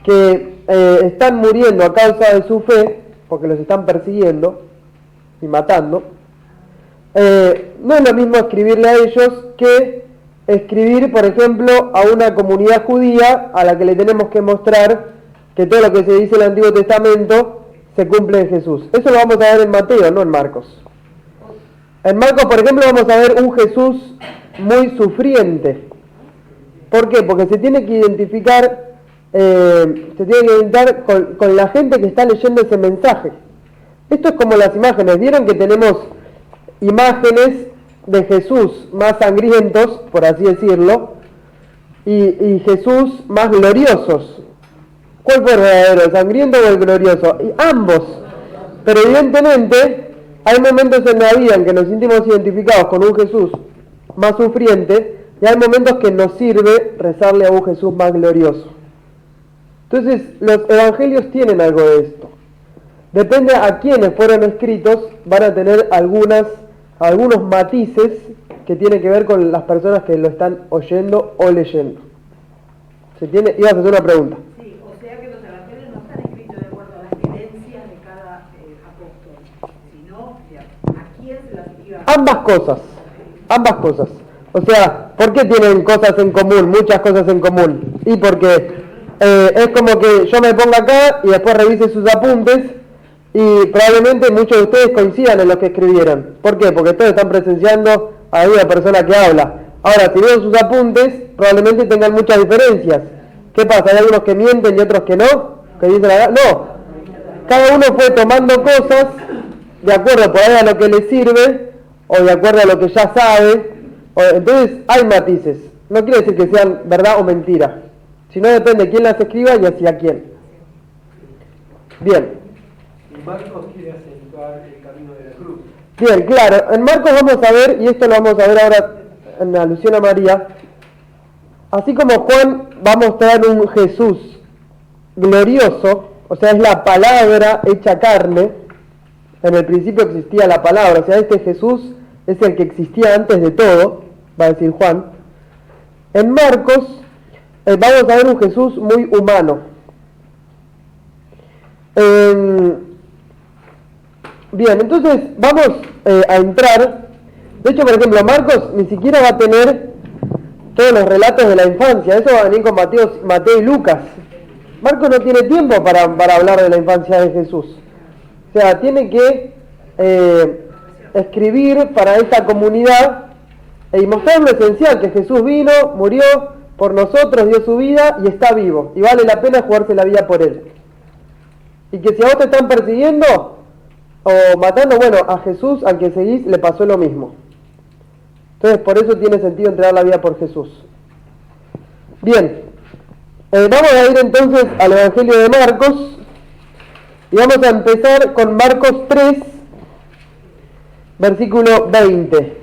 que están muriendo a causa de su fe, porque los están persiguiendo y matando, no es lo mismo escribirle a ellos que escribir, por ejemplo, a una comunidad judía a la que le tenemos que mostrar que todo lo que se dice en el Antiguo Testamento se cumple en Jesús. Eso lo vamos a ver en Mateo, no en Marcos. En Marcos, por ejemplo, vamos a ver un Jesús muy sufriente. ¿Por qué? Porque se tiene que identificar, con la gente que está leyendo ese mensaje. Esto es como las imágenes. ¿Vieron que tenemos imágenes de Jesús más sangrientos, por así decirlo, y Jesús más gloriosos? ¿Cuál fue el verdadero, el sangriento o el glorioso? Y ambos. Pero evidentemente hay momentos en la vida en que nos sentimos identificados con un Jesús más sufriente y hay momentos que nos sirve rezarle a un Jesús más glorioso. Entonces los evangelios tienen algo de esto. Depende a quienes fueron escritos, van a tener algunos matices que tienen que ver con las personas que lo están oyendo o leyendo. Ibas a hacer una pregunta. Sí, o sea que los evangelios no están escritos de acuerdo a las creencias de cada apóstol, sino a quién se las escriba. Ambas cosas. O sea, ¿por qué tienen cosas en común, muchas cosas en común? Y porque es como que yo me ponga acá y después revise sus apuntes y probablemente muchos de ustedes coincidan en lo que escribieron. ¿Por qué? Porque todos están presenciando a una persona que habla. Ahora, si veo sus apuntes, probablemente tengan muchas diferencias. ¿Qué pasa? ¿Hay algunos que mienten y otros que no? ¿Que dicen la verdad? No. Cada uno fue tomando cosas de acuerdo por ahí a lo que le sirve o de acuerdo a lo que ya sabe. Entonces, hay matices. No quiere decir que sean verdad o mentira, sino depende de quién las escriba y hacia quién. Bien. Y Marcos quiere acentuar el camino de la cruz. Bien, claro. En Marcos vamos a ver, y esto lo vamos a ver ahora en alusión a María, así como Juan va a mostrar un Jesús glorioso, o sea, es la palabra hecha carne. En el principio existía la palabra, o sea, este Jesús es el que existía antes de todo, va a decir Juan. En Marcos vamos a ver un Jesús muy humano. Bien, entonces vamos a entrar. De hecho, por ejemplo, Marcos ni siquiera va a tener todos los relatos de la infancia. Eso va a venir con Mateo y Lucas. Marcos no tiene tiempo para hablar de la infancia de Jesús. O sea, tiene que escribir para esta comunidad y mostrar lo esencial, que Jesús vino, murió por nosotros, dio su vida y está vivo. Y vale la pena jugarse la vida por él. Y que si a vos te están persiguiendo o matando, bueno, a Jesús, al que seguís, le pasó lo mismo. Entonces, por eso tiene sentido entregar la vida por Jesús. Bien, vamos a ir entonces al Evangelio de Marcos y vamos a empezar con Marcos 3, versículo 20.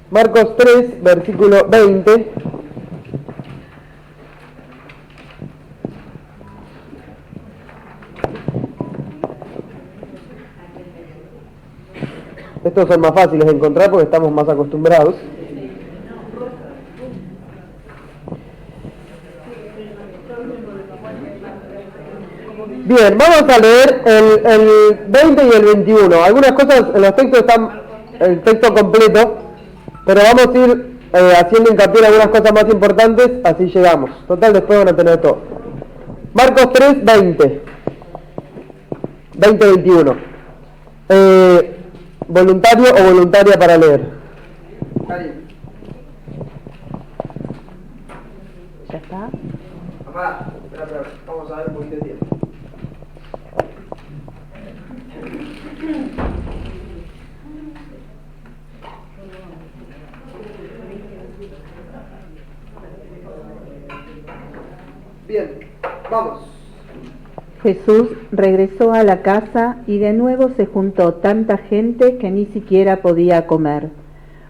Marcos 3, versículo 20. Estos son más fáciles de encontrar porque estamos más acostumbrados. Bien, vamos a leer el 20 y el 21. Algunas cosas en los textos están el texto completo, pero vamos a ir haciendo hincapié en algunas cosas más importantes, así llegamos. Total, después van a tener todo. Marcos 3, 20. 20, 21. ¿Voluntario o voluntaria para leer? ¿Ya está? Papá, espera, vamos a ver un poquito de tiempo. Bien, vamos. Jesús regresó a la casa y de nuevo se juntó tanta gente que ni siquiera podía comer.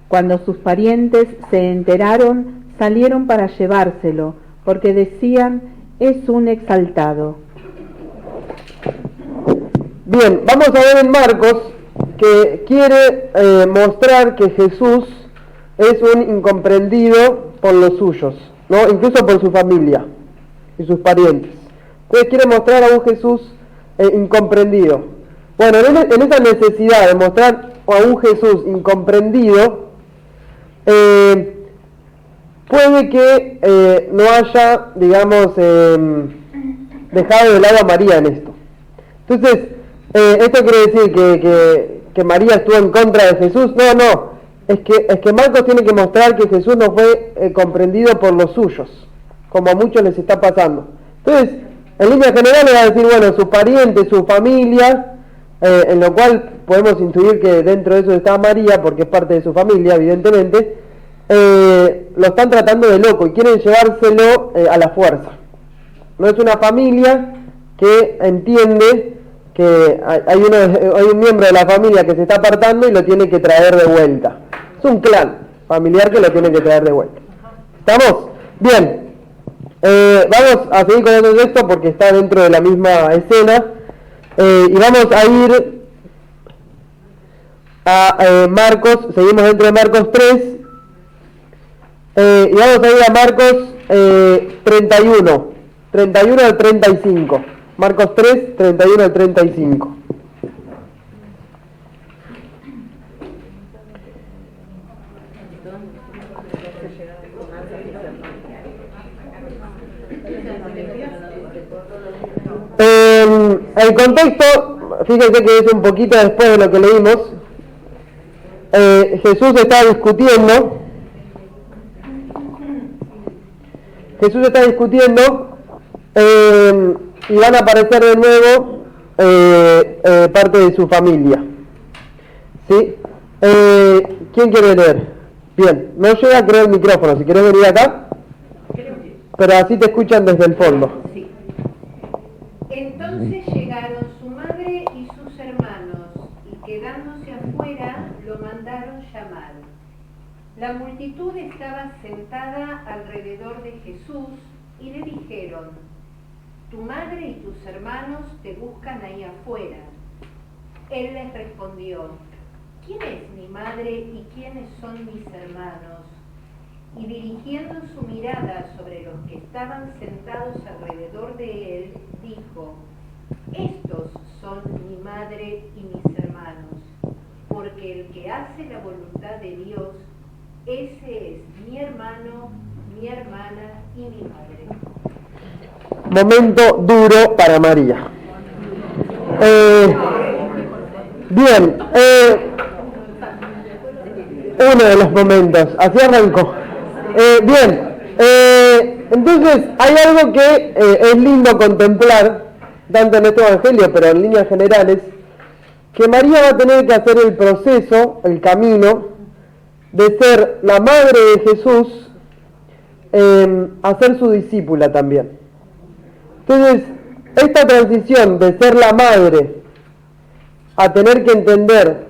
Cuando sus parientes se enteraron, salieron para llevárselo, porque decían, es un exaltado. Bien, vamos a ver en Marcos que quiere mostrar que Jesús es un incomprendido por los suyos, ¿no? Incluso por su familia y sus parientes. Entonces quiere mostrar a un Jesús incomprendido. Bueno, en esa necesidad de mostrar a un Jesús incomprendido, puede que no haya, digamos, dejado de lado a María en esto. Entonces, ¿esto quiere decir que María estuvo en contra de Jesús? No, es que Marcos tiene que mostrar que Jesús no fue comprendido por los suyos, como a muchos les está pasando. Entonces, en línea general le va a decir, bueno, sus parientes, su familia, en lo cual podemos intuir que dentro de eso está María, porque es parte de su familia, evidentemente, lo están tratando de loco y quieren llevárselo a la fuerza. No es una familia que entiende que hay un miembro de la familia que se está apartando y lo tiene que traer de vuelta. Es un clan familiar que lo tiene que traer de vuelta. ¿Estamos? Bien. Vamos a seguir con el texto porque está dentro de la misma escena y vamos a ir a Marcos, seguimos dentro de Marcos 3 y vamos a ir a Marcos 31 al 35. Marcos 3, 31 al 35. El contexto, fíjense que es un poquito después de lo que leímos. Jesús está discutiendo y van a aparecer de nuevo parte de su familia. ¿Sí? ¿Quién quiere leer? Bien, no llega a creer el micrófono, si querés venir acá, pero así te escuchan desde el fondo. Sí. Entonces llegaron su madre y sus hermanos, y quedándose afuera, lo mandaron llamar. La multitud estaba sentada alrededor de Jesús, y le dijeron, tu madre y tus hermanos te buscan ahí afuera. Él les respondió, ¿quién es mi madre y quiénes son mis hermanos? Y dirigiendo su mirada sobre los que estaban sentados alrededor de él, dijo, estos son mi madre y mis hermanos, porque el que hace la voluntad de Dios, ese es mi hermano, mi hermana y mi madre. Momento duro para María. Bien, uno de los momentos, así arrancó. Bien, entonces hay algo que es lindo contemplar, tanto en este evangelio, pero en líneas generales, que María va a tener que hacer el proceso, el camino, de ser la madre de Jesús a ser su discípula también. Entonces, esta transición de ser la madre a tener que entender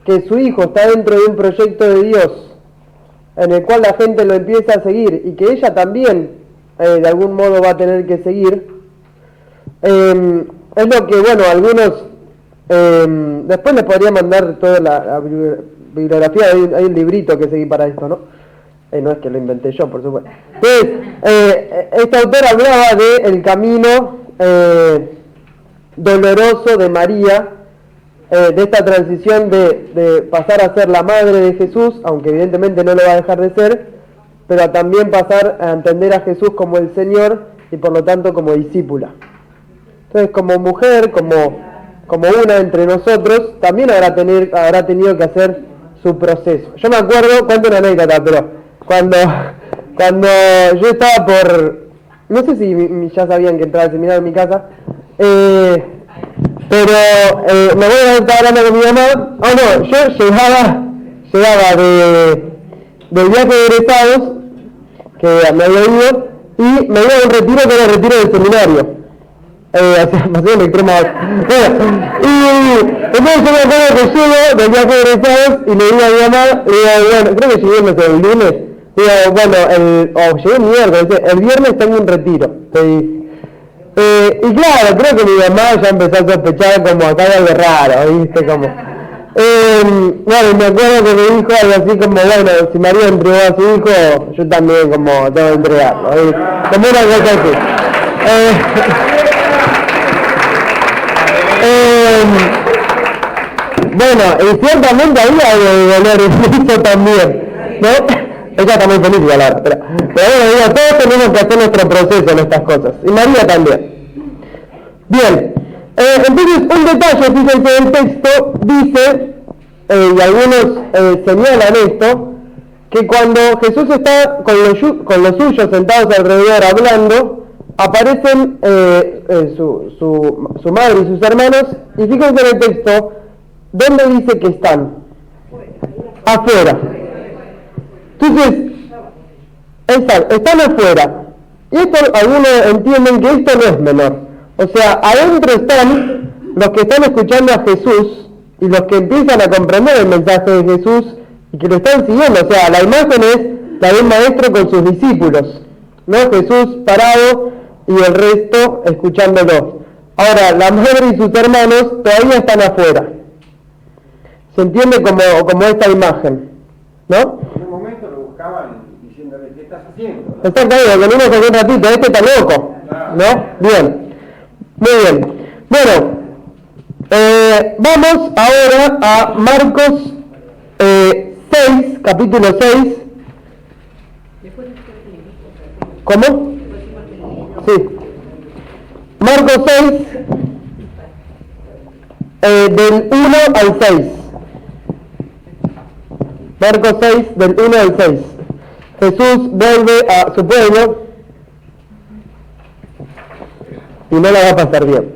que su hijo está dentro de un proyecto de Dios en el cual la gente lo empieza a seguir y que ella también de algún modo va a tener que seguir, es lo que, bueno, algunos después les podría mandar toda la bibliografía, hay un librito que seguí para esto, ¿no? No es que lo inventé yo, por supuesto. Entonces, este autor hablaba del camino doloroso de María, de esta transición de pasar a ser la madre de Jesús, aunque evidentemente no lo va a dejar de ser, pero a también pasar a entender a Jesús como el Señor y por lo tanto como discípula. Entonces, como mujer, como una entre nosotros, también habrá tenido que hacer su proceso. Yo me acuerdo, cuento una anécdota, pero cuando yo estaba no sé si ya sabían que entraba al seminario en mi casa, pero me voy a estar hablando con mi mamá. Yo llegaba del viaje de egresados que me había ido y me iba a un retiro que era el retiro del seminario. Pasé el extremo. Y entonces yo me acuerdo que llego del viaje de egresados y le digo a mi mamá, bueno, creo que llegué, no sé, el lunes, digo, bueno, llegué el miércoles, el viernes tengo un retiro. Y claro, creo que mi mamá ya empezó a sospechar como acá hay algo raro, ¿viste? Bueno, me acuerdo que me dijo algo así como, bueno, si María entregó a su hijo, yo también como tengo que entregarlo, como una cosa así. Bueno, y ciertamente había algo de dolor en eso también, ¿no? Ella está muy feliz, la verdad, pero bueno, digo, todos tenemos que hacer nuestro proceso en estas cosas, y María también. Bien, entonces un detalle, fíjense, el texto dice, y algunos señalan esto, que cuando Jesús está con los suyos sentados alrededor hablando, aparecen su madre y sus hermanos, y fíjense en el texto, ¿dónde dice que están? Afuera. Entonces, están afuera. Y esto algunos entienden que esto no es menor. O sea, adentro están los que están escuchando a Jesús y los que empiezan a comprender el mensaje de Jesús y que lo están siguiendo. O sea, la imagen es la de un maestro con sus discípulos, ¿no? Jesús parado y el resto escuchándolo. Ahora, la madre y sus hermanos todavía están afuera. Se entiende como esta imagen, ¿no? En un momento lo buscaban diciéndole, ¿qué estás haciendo? Exactamente, venimos aquí un ratito, este está loco, ¿no? Bien, muy bien. Bueno, vamos ahora a Marcos 6, capítulo 6. ¿Cómo? Sí. Marcos 6, del 1 al 6. Marcos 6, del 1 al 6. Jesús vuelve a su pueblo y no la va a pasar bien.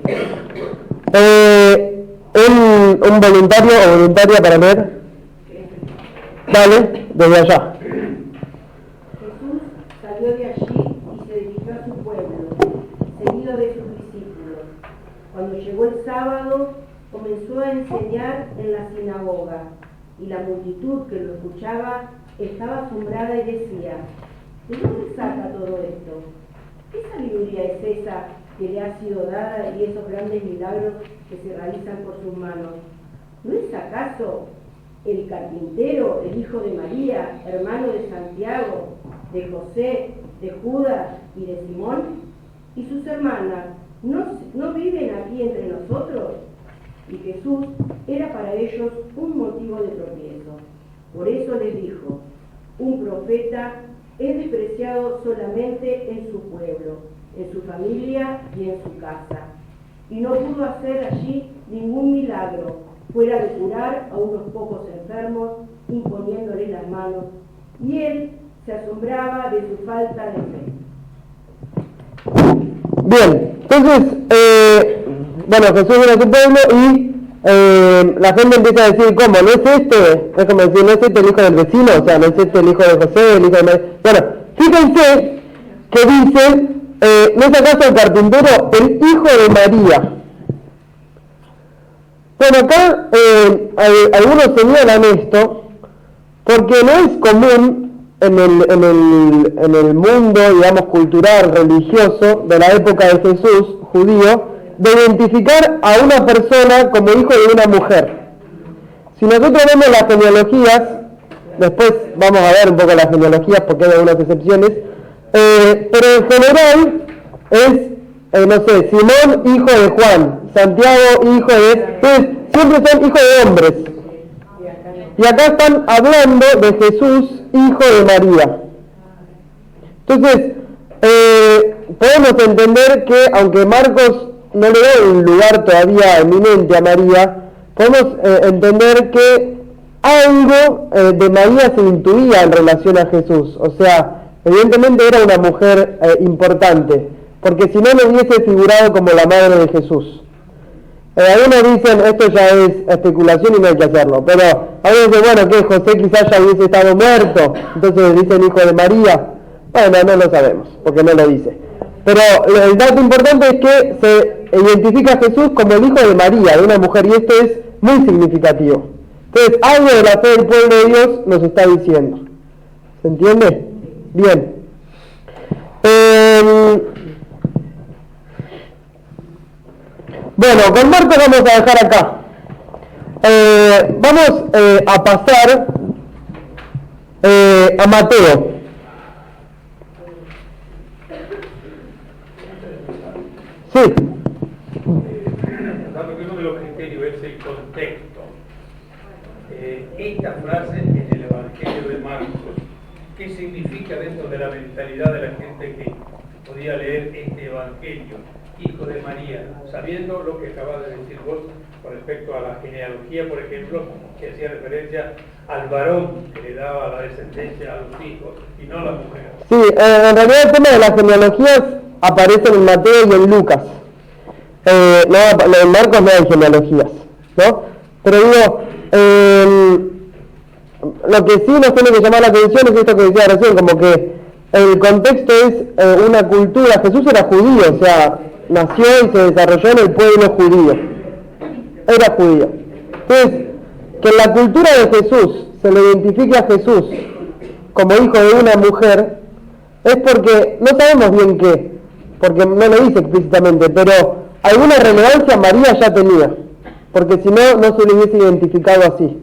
Un voluntario o voluntaria para leer. Dale, desde allá. Jesús salió de allí y se dirigió a su pueblo, seguido de sus discípulos. Cuando llegó el sábado, comenzó a enseñar en la sinagoga, y la multitud que lo escuchaba estaba asombrada y decía, ¿de dónde saca todo esto? ¿Qué sabiduría es esa que le ha sido dada y esos grandes milagros que se realizan por sus manos? ¿No es acaso el carpintero, el hijo de María, hermano de Santiago, de José, de Judas y de Simón? ¿Y sus hermanas no viven aquí entre nosotros? Y Jesús era para ellos un motivo de tropiezo. Por eso les dijo, un profeta es despreciado solamente en su pueblo, en su familia y en su casa. Y no pudo hacer allí ningún milagro, fuera de curar a unos pocos enfermos, imponiéndoles las manos, y él se asombraba de su falta de fe. Bien, entonces, bueno, Jesús viene a su pueblo y la gente empieza a decir, ¿cómo? ¿No es este? Es como decir, ¿no es este el hijo del vecino? O sea, ¿no es este el hijo de José, el hijo de María? Bueno, fíjense que dice, ¿no es acaso el carpintero el hijo de María? Bueno, acá algunos señalan esto porque no es común en el mundo, digamos, cultural, religioso de la época de Jesús, judío, de identificar a una persona como hijo de una mujer. Si nosotros vemos las genealogías, después vamos a ver un poco las genealogías porque hay algunas excepciones, pero en general es, no sé, Simón, hijo de Juan, Santiago, hijo de... Entonces, siempre son hijos de hombres. Y acá están hablando de Jesús, hijo de María. Entonces, podemos entender que, aunque Marcos no le da un lugar todavía eminente a María, podemos entender que algo de María se intuía en relación a Jesús. O sea, evidentemente era una mujer importante, porque si no, no hubiese figurado como la madre de Jesús. Algunos dicen, esto ya es especulación y no hay que hacerlo, pero algunos dicen, bueno, que José quizás ya hubiese estado muerto, entonces dicen hijo de María. Bueno, no lo sabemos, porque no lo dice. Pero el dato importante es que se identifica a Jesús como el hijo de María, de una mujer, y esto es muy significativo. Entonces, algo de la fe del pueblo de Dios nos está diciendo. ¿Se entiende? Bien. Bueno, con Marcos vamos a dejar acá. Vamos a pasar a Mateo. Sí. Dado que uno de los criterios es el contexto, esta frase en el Evangelio de Marcos, ¿qué significa dentro de la mentalidad de la gente que podía leer este Evangelio? Hijo de María, sabiendo lo que acabas de decir vos con respecto a la genealogía, por ejemplo, que hacía referencia al varón que le daba la descendencia a los hijos y no a la mujer. Sí, en realidad el tema de las genealogías aparece en Mateo y en Lucas. En Marcos no hay genealogías, ¿no? Pero digo, lo que sí nos tiene que llamar la atención es esto que decía recién, como que el contexto es una cultura. Jesús era judío, o sea, nació y se desarrolló en el pueblo judío. Era judío. Entonces, que en la cultura de Jesús se le identifique a Jesús como hijo de una mujer, es porque no sabemos bien qué, porque no lo dice explícitamente, pero alguna relevancia María ya tenía, porque si no, no se le hubiese identificado así.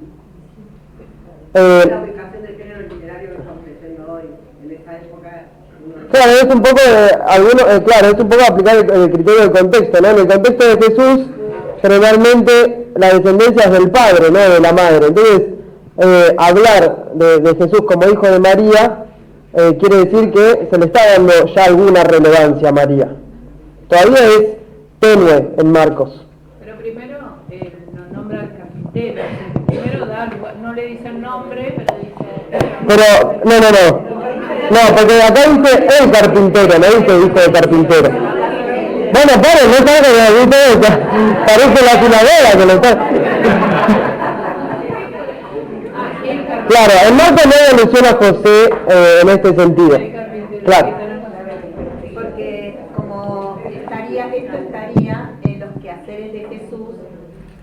Claro, es un poco es un poco aplicar el criterio del contexto, ¿no? En el contexto de Jesús, generalmente la descendencia es del padre, no de la madre. Entonces, hablar de Jesús como hijo de María quiere decir que se le está dando ya alguna relevancia a María. Todavía es tenue en Marcos. Pero primero nos nombra al carpintero. Primero da lugar, no le dice el nombre, pero dice... Pero, no, porque acá dice el carpintero, no dice hijo de carpintero. Bueno, no sabes que me dice eso. Parece la sinagoga que lo está... Claro, en Marcos no menciona a José en este sentido. Claro. Porque como esto estaría en los quehaceres de Jesús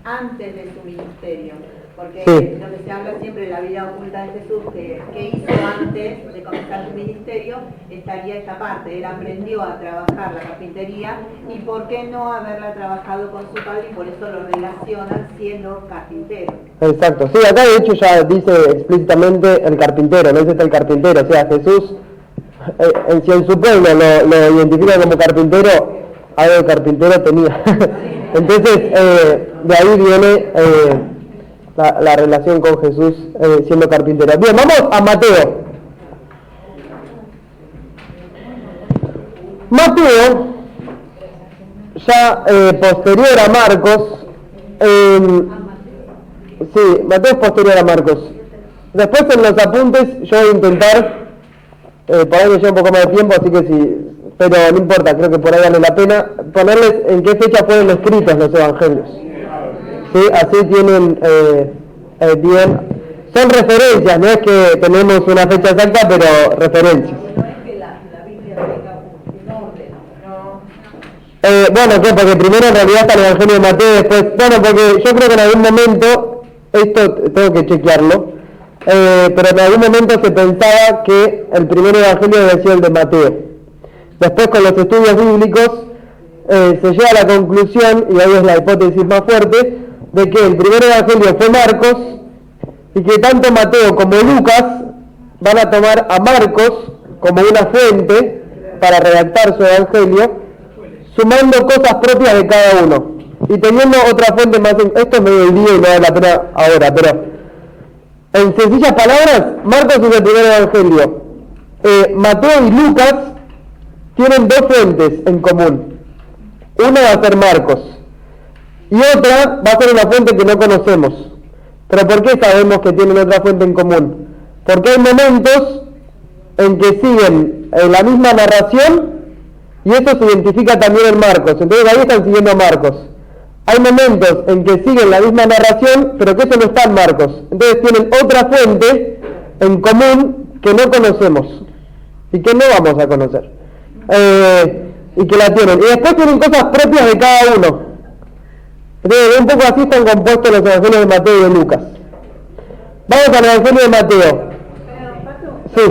antes de su ministerio. Porque sí, lo que se habla siempre de la vida oculta de Jesús, que hizo antes de comenzar su ministerio, estaría esta parte. Él aprendió a trabajar la carpintería y por qué no haberla trabajado con su padre, y por eso lo relacionan siendo carpintero. Exacto, sí, acá de hecho ya dice explícitamente el carpintero, no dice el carpintero, o sea, Jesús, si en su pueblo lo identifica como carpintero, algo de carpintero tenía. Entonces, de ahí viene la relación con Jesús siendo carpintero. Bien, vamos a Mateo. Mateo, ya posterior a Marcos, sí, Mateo es posterior a Marcos. Después en los apuntes yo voy a intentar, por ahí me lleva un poco más de tiempo, así que sí, pero no importa, creo que por ahí vale la pena ponerles en qué fecha fueron escritos los evangelios. ¿sí? Así tienen bien, son referencias, no es que tenemos una fecha exacta, pero referencias. No es que la Biblia tenga un orden, no. Bueno, ¿qué? Porque primero en realidad está el Evangelio de Mateo, después, bueno, porque yo creo que en algún momento, esto tengo que chequearlo, pero en algún momento se pensaba que el primer Evangelio había sido el de Mateo. Después con los estudios bíblicos se llega a la conclusión, y ahí es la hipótesis más fuerte, de que el primer Evangelio fue Marcos, y que tanto Mateo como Lucas van a tomar a Marcos como una fuente para redactar su Evangelio, sumando cosas propias de cada uno y teniendo otra fuente más. Esto es medio el día y no vale la pena ahora, pero en sencillas palabras, Marcos es el primer Evangelio. Mateo y Lucas tienen dos fuentes en común. Una va a ser Marcos y otra va a ser una fuente que no conocemos. ¿Pero por qué sabemos que tienen otra fuente en común? Porque hay momentos en que siguen la misma narración y eso se identifica también en Marcos. Entonces ahí están siguiendo a Marcos. Hay momentos en que siguen la misma narración, pero que eso no está en Marcos. Entonces tienen otra fuente en común que no conocemos y que no vamos a conocer. Y que la tienen. Y después tienen cosas propias de cada uno. Entonces, un poco así están compuestos los evangelios de Mateo y de Lucas. Vamos al evangelio de Mateo. Sí.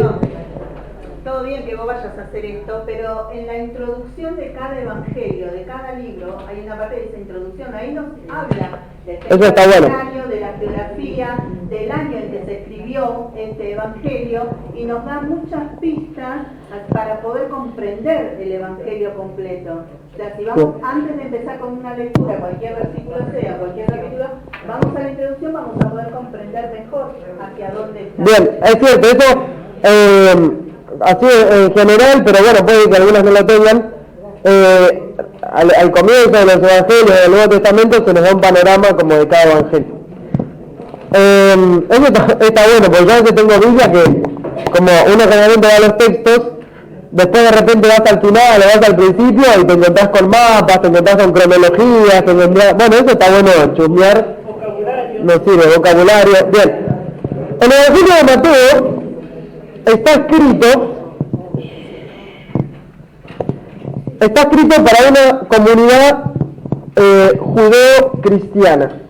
Todo bien que vos vayas a hacer esto, pero en la introducción de cada evangelio, de cada libro, hay una parte de esa introducción, ahí nos habla del año, de la geografía, del año en que se escribió este evangelio, y nos da muchas pistas para poder comprender el evangelio completo. O sea, si vamos, antes de empezar con una lectura, cualquier versículo sea, cualquier capítulo, vamos a la introducción, vamos a poder comprender mejor hacia dónde está. Bien, es cierto, eso así en general, pero bueno, puede que algunas no lo tengan. Al comienzo de los evangelios del Nuevo Testamento se nos da un panorama como de cada evangelio. Eso está bueno, porque yo a veces tengo Biblia que, como uno generalmente va a los textos, después de repente vas al final, o vas al principio y te encontrás con mapas, te encontrás con cronologías, bueno, eso está bueno, chusmear, nos sirve, vocabulario. Bien, el evangelio de Mateo está escrito para una comunidad judeo-cristiana.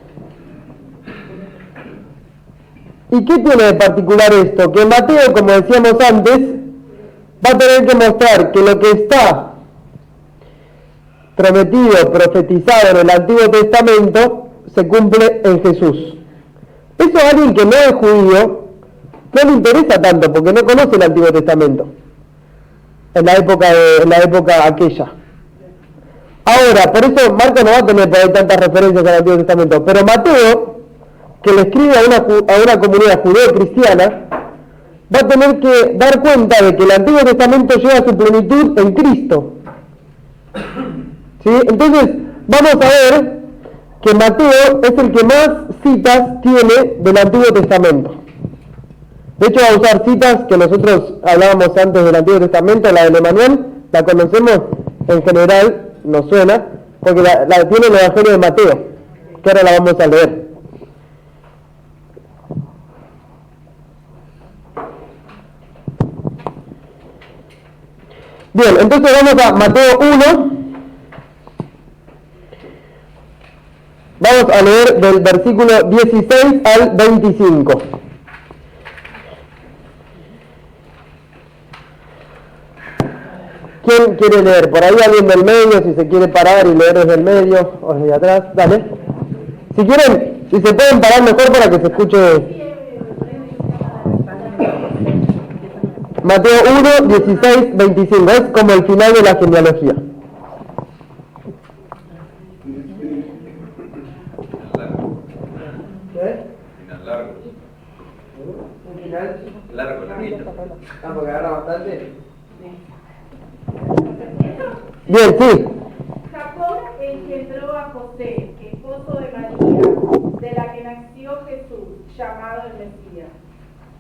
¿Y qué tiene de particular esto? Que Mateo, como decíamos antes, va a tener que mostrar que lo que está prometido, profetizado en el Antiguo Testamento, se cumple en Jesús. Eso a alguien que no es judío no le interesa tanto, porque no conoce el Antiguo Testamento en la época aquella. Ahora, por eso Marcos no va a tener por ahí tantas referencias al Antiguo Testamento, pero Mateo, que le escribe a una comunidad judeo-cristiana, va a tener que dar cuenta de que el Antiguo Testamento llega a su plenitud en Cristo. ¿Sí? Entonces, vamos a ver que Mateo es el que más citas tiene del Antiguo Testamento. De hecho, va a usar citas que nosotros hablábamos antes del Antiguo Testamento, la de Emanuel, la conocemos en general, nos suena, porque la tiene el Evangelio de Mateo, que ahora la vamos a leer. Bien, entonces vamos a Mateo 1. Vamos a leer del versículo 16 al 25. ¿Quién quiere leer? Por ahí alguien del medio, si se quiere parar y leer desde el medio o desde atrás, dale. Si quieren, si se pueden parar mejor para que se escuche. Mateo 1, 16, 25, es como el final de la genealogía. Final largo. ¿Un final? Largo, larguito. Ah, porque agarra bastante. Bien, sí. Jacob engendró a José, esposo de María, de la que nació Jesús, llamado el Mesías.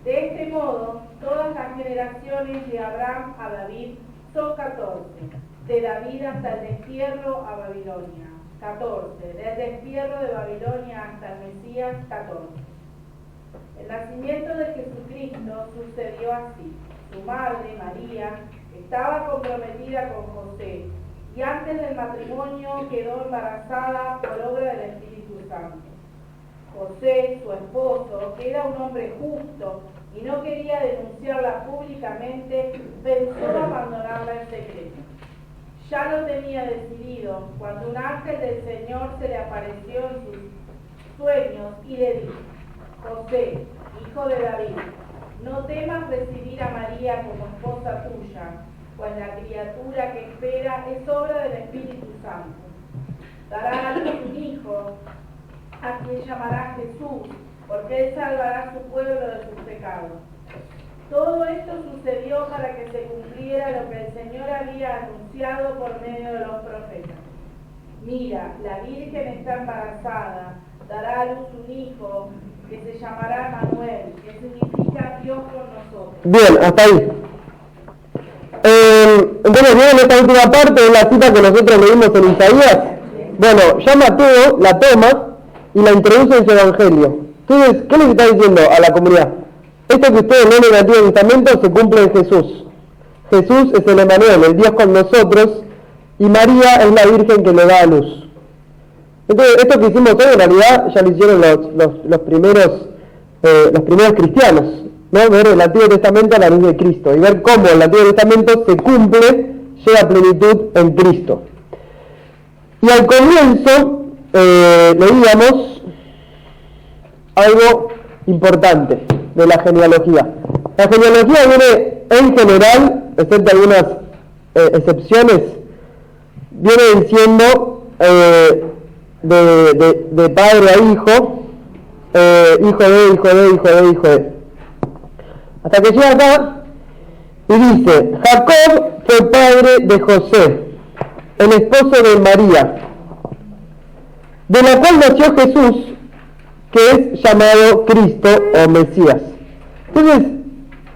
De este modo, todas las generaciones de Abraham a David son 14, de David hasta el destierro a Babilonia. 14. Del destierro de Babilonia hasta el Mesías, 14. El nacimiento de Jesucristo sucedió así. Su madre, María, estaba comprometida con José y antes del matrimonio quedó embarazada por obra del Espíritu Santo. José, su esposo, que era un hombre justo y no quería denunciarla públicamente, pensó abandonarla en secreto. Ya lo tenía decidido cuando un ángel del Señor se le apareció en sus sueños y le dijo: José, hijo de David, no temas recibir a María como esposa tuya, pues la criatura que espera es obra del Espíritu Santo. Dará a luz un hijo, a quien llamará Jesús, porque él salvará a su pueblo de sus pecados. Todo esto sucedió para que se cumpliera lo que el Señor había anunciado por medio de los profetas. Mira, la Virgen está embarazada, dará a luz un hijo, que se llamará Manuel, que significa Dios con nosotros. Bien, hasta ahí. Entonces, bien, esta última parte es la cita que nosotros leímos en Isaías. Bueno, ya Mateo la toma y la introduce en su evangelio. Entonces, ¿qué les está diciendo a la comunidad? Esto que ustedes leen en el Antiguo Testamento se cumple en Jesús. Jesús es el Emmanuel, el Dios con nosotros, y María es la Virgen que le da a luz. Entonces, esto que hicimos hoy en realidad ya lo hicieron los primeros cristianos, ¿no? Ver el Antiguo Testamento a la luz de Cristo y ver cómo el Antiguo Testamento se cumple, llega a plenitud en Cristo. Y al comienzo leíamos algo importante de la genealogía. La genealogía viene en general, excepto algunas excepciones, viene diciendo de padre a hijo, hijo de, hijo de, hijo de, hijo de. Hasta que llega acá y dice: Jacob fue padre de José, el esposo de María, de la cual nació Jesús, que es llamado Cristo o Mesías. Entonces,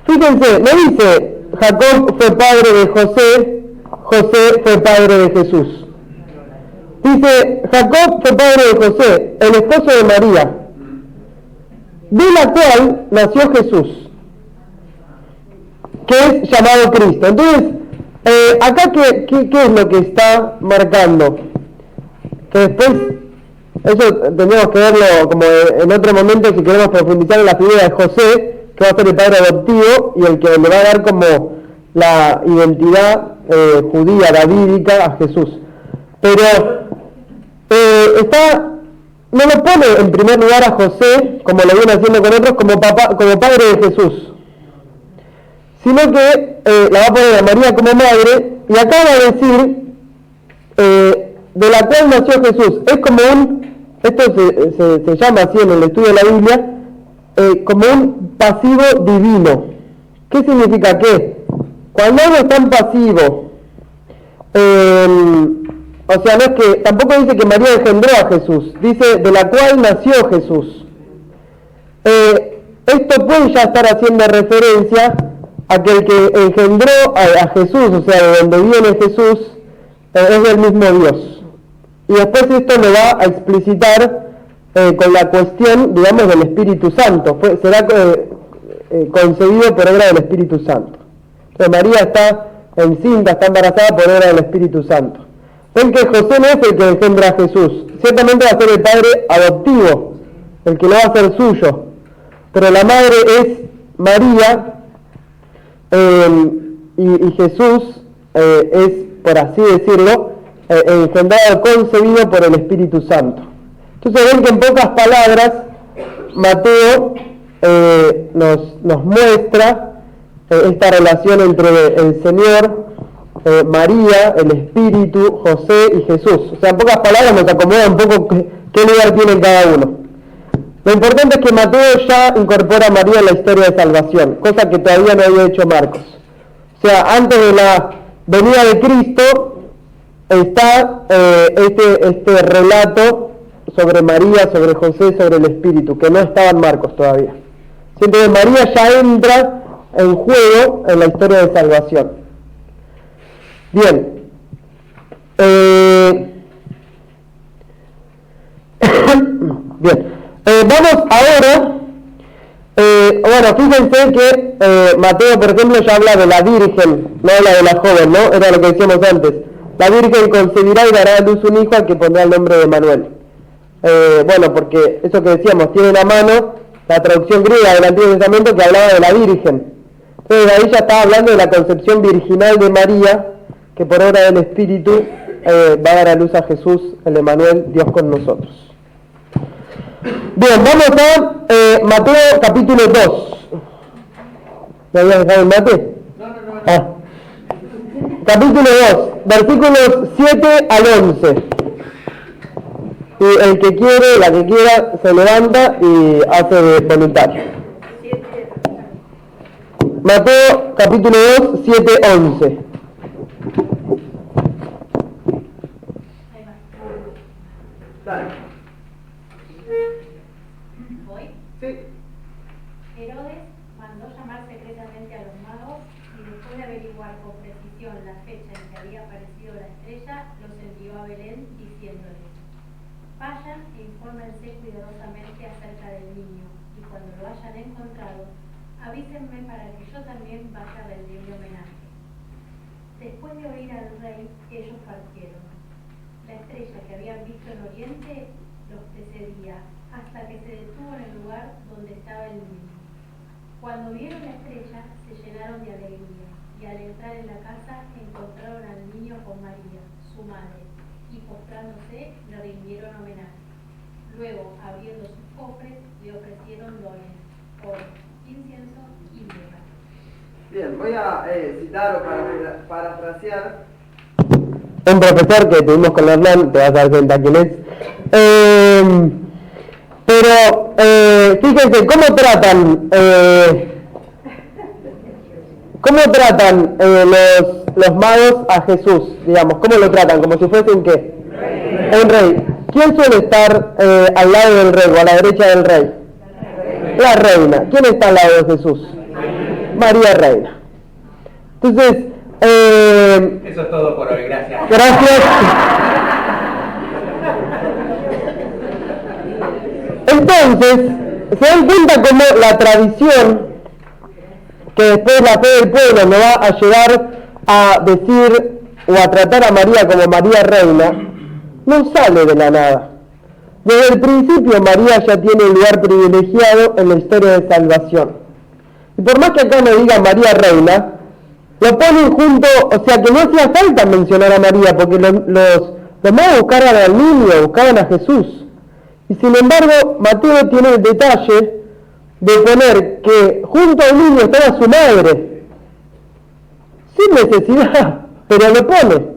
fíjense, no dice Jacob fue padre de José, José fue padre de Jesús. Dice Jacob fue padre de José, el esposo de María, de la cual nació Jesús, que es llamado Cristo. Entonces, acá ¿qué es lo que está marcando? Que después, eso tendríamos que verlo como en otro momento si queremos profundizar en la figura de José, que va a ser el padre adoptivo y el que le va a dar como la identidad judía, davídica a Jesús. Pero no lo pone en primer lugar a José, como lo viene haciendo con otros, como padre de Jesús, sino que la va a poner a María como madre, y acá va a decir de la cual nació Jesús. Es como esto se llama así en el estudio de la Biblia, como un pasivo divino. ¿Qué significa qué? Cuando algo está en pasivo, o sea, no es que, tampoco dice que María engendró a Jesús, dice de la cual nació Jesús. Esto puede ya estar haciendo referencia a que el que engendró a Jesús, o sea, de donde viene Jesús, es del mismo Dios. Y después esto lo va a explicitar con la cuestión, digamos, del Espíritu Santo. Será concebido por obra del Espíritu Santo. Entonces María está encinta, está embarazada por obra del Espíritu Santo. Ven que José no es el que engendra a Jesús, ciertamente va a ser el padre adoptivo, el que lo va a hacer suyo, pero la madre es María, y Jesús es, por así decirlo, engendrado, concebido por el Espíritu Santo. Entonces ven que en pocas palabras Mateo nos muestra esta relación entre el Señor, María, el Espíritu, José y Jesús. O sea, en pocas palabras nos acomoda un poco qué lugar tiene cada uno. Lo importante es que Mateo ya incorpora a María en la historia de salvación, cosa que todavía no había hecho Marcos. O sea, antes de la venida de Cristo está este relato sobre María, sobre José, sobre el Espíritu, que no estaba en Marcos todavía. Entonces María ya entra en juego en la historia de salvación. Bien, Bien, vamos ahora, bueno, fíjense que Mateo, por ejemplo, ya habla de la Virgen, no habla de la joven, ¿no? Era lo que decíamos antes. La Virgen concebirá y dará a luz un hijo al que pondrá el nombre de Manuel. Bueno, porque eso que decíamos, tiene en la mano la traducción griega del Antiguo Testamento que hablaba de la Virgen. Entonces ahí ya estaba hablando de la concepción virginal de María, que por obra del Espíritu va a dar a luz a Jesús, el Emmanuel, Dios con nosotros. Bien, vamos a Mateo capítulo 2. ¿Me habías dejado el mate? No. Capítulo 2, versículos 7 al 11. Y el que quiere, la que quiera, se levanta y hace de voluntario. Mateo capítulo 2, 7, 11. ¿Voy? Sí. Herodes mandó llamar secretamente a los magos y después de averiguar con precisión la fecha en que había aparecido la estrella, los envió a Belén diciéndoles: vayan e infórmense cuidadosamente acerca del niño, y cuando lo hayan encontrado, avísenme para que yo también vaya a rendirle homenaje. Después de oír al rey, ellos partieron. La estrella que habían visto en Oriente los precedía hasta que se detuvo en el lugar donde estaba el niño. Cuando vieron la estrella, se llenaron de alegría, y al entrar en la casa encontraron al niño con María, su madre, y postrándose le rindieron homenaje. Luego, abriendo sus cofres, le ofrecieron dones, oro, incienso y mirra. Bien, voy a citar o parafrasear un profesor que tuvimos con Hernán, te vas a dar cuenta quién es. Pero fíjense cómo tratan los magos a Jesús, digamos, cómo lo tratan, como si fuesen ¿qué? Un rey. ¿Quién suele estar al lado del rey o a la derecha del rey? La reina. ¿Quién está al lado de Jesús? María Reina. Entonces, eso es todo por hoy, gracias. Gracias. Entonces, se dan cuenta cómo la tradición, que después la fe del pueblo nos va a llevar a decir o a tratar a María como María Reina, no sale de la nada. Desde el principio María ya tiene un lugar privilegiado en la historia de salvación. Y por más que acá no diga María Reina, lo ponen junto, o sea que no hacía falta mencionar a María, porque los magos buscaban al niño, buscaban a Jesús. Y sin embargo, Mateo tiene el detalle de poner que junto al niño estaba su madre, sin necesidad, pero lo pone.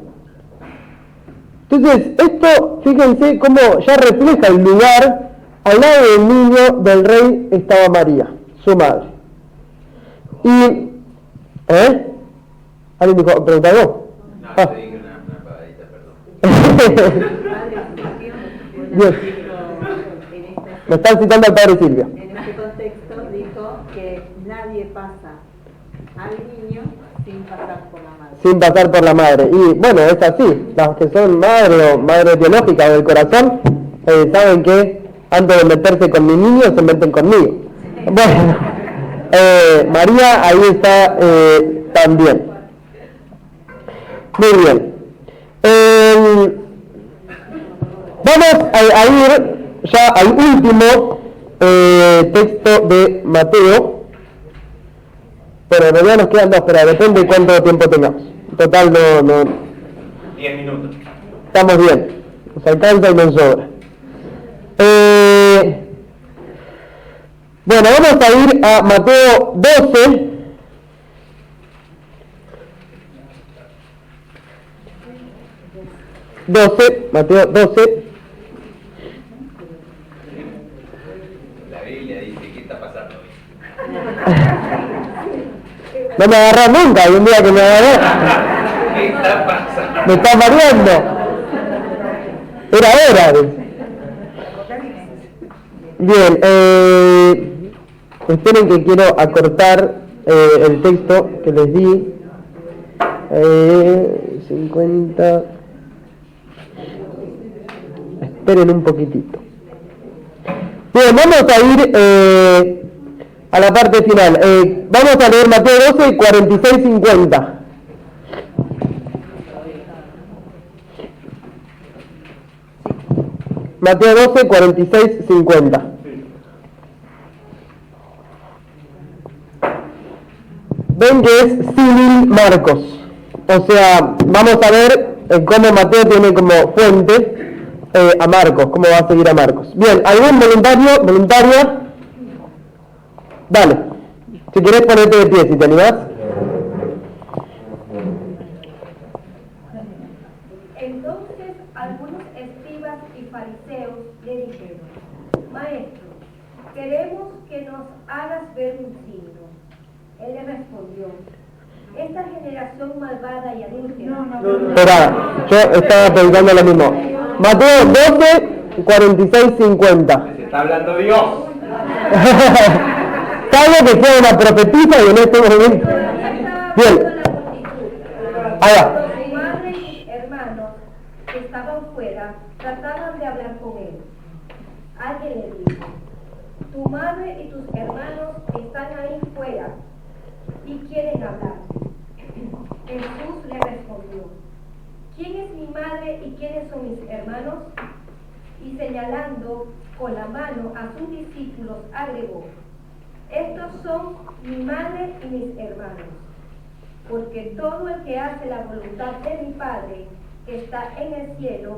Entonces, esto, fíjense cómo ya refleja el lugar, al lado del niño, del rey, estaba María, su madre. Y, ¿alguien dijo, pregunta algo? No, te dije una pagadita, perdón. Bien. Me están citando al padre Silvio. En este contexto dijo que nadie pasa al niño sin pasar por la madre. Sin pasar por la madre. Y bueno, es así. Las que son madres o madres biológicas del corazón, saben que antes de meterse con mi niño, se meten conmigo. Bueno, María ahí está también. Muy bien. Vamos a ir ya al último texto de Mateo. Bueno, en realidad nos quedan dos, pero depende de cuánto tiempo tengamos. En total no 10 minutos. Estamos bien, nos alcanza y nos sobra. Bueno, vamos a ir a Mateo 12. Mateo 12. La Biblia dice, ¿qué está pasando? No me agarró nunca, hay un día que me agarró. ¿Qué está pasando? Me está mareando. Era hora. Bien, esperen que quiero acortar el texto que les di. 50. Esperen un poquitito. Bien, vamos a ir a la parte final. Vamos a leer Mateo 12, 46, 50. Mateo 12, 46, 50. Ven que es símil Marcos. O sea, vamos a ver cómo Mateo tiene como fuente a Marcos, cómo va a seguir a Marcos. Bien, ¿algún voluntaria? Dale. Si querés ponerte de pie, si te animás. Entonces algunos escribas y fariseos le dijeron: Maestro, queremos que nos hagas ver un signo. Él le respondió: esta generación malvada y adúltera. Espera, yo estaba pensando lo mismo. Mateo 12, 46, 50. Se está hablando Dios. Salvo que sea una profetisa y en este momento. Bien. Ahora. Su madre y hermanos que estaban fuera trataban de hablar con él. Alguien le dijo: tu madre y tus hermanos están ahí fuera y quieren hablar. Jesús le respondió: ¿quién es mi madre y quiénes son mis hermanos? Y señalando con la mano a sus discípulos agregó: estos son mi madre y mis hermanos, porque todo el que hace la voluntad de mi Padre que está en el cielo,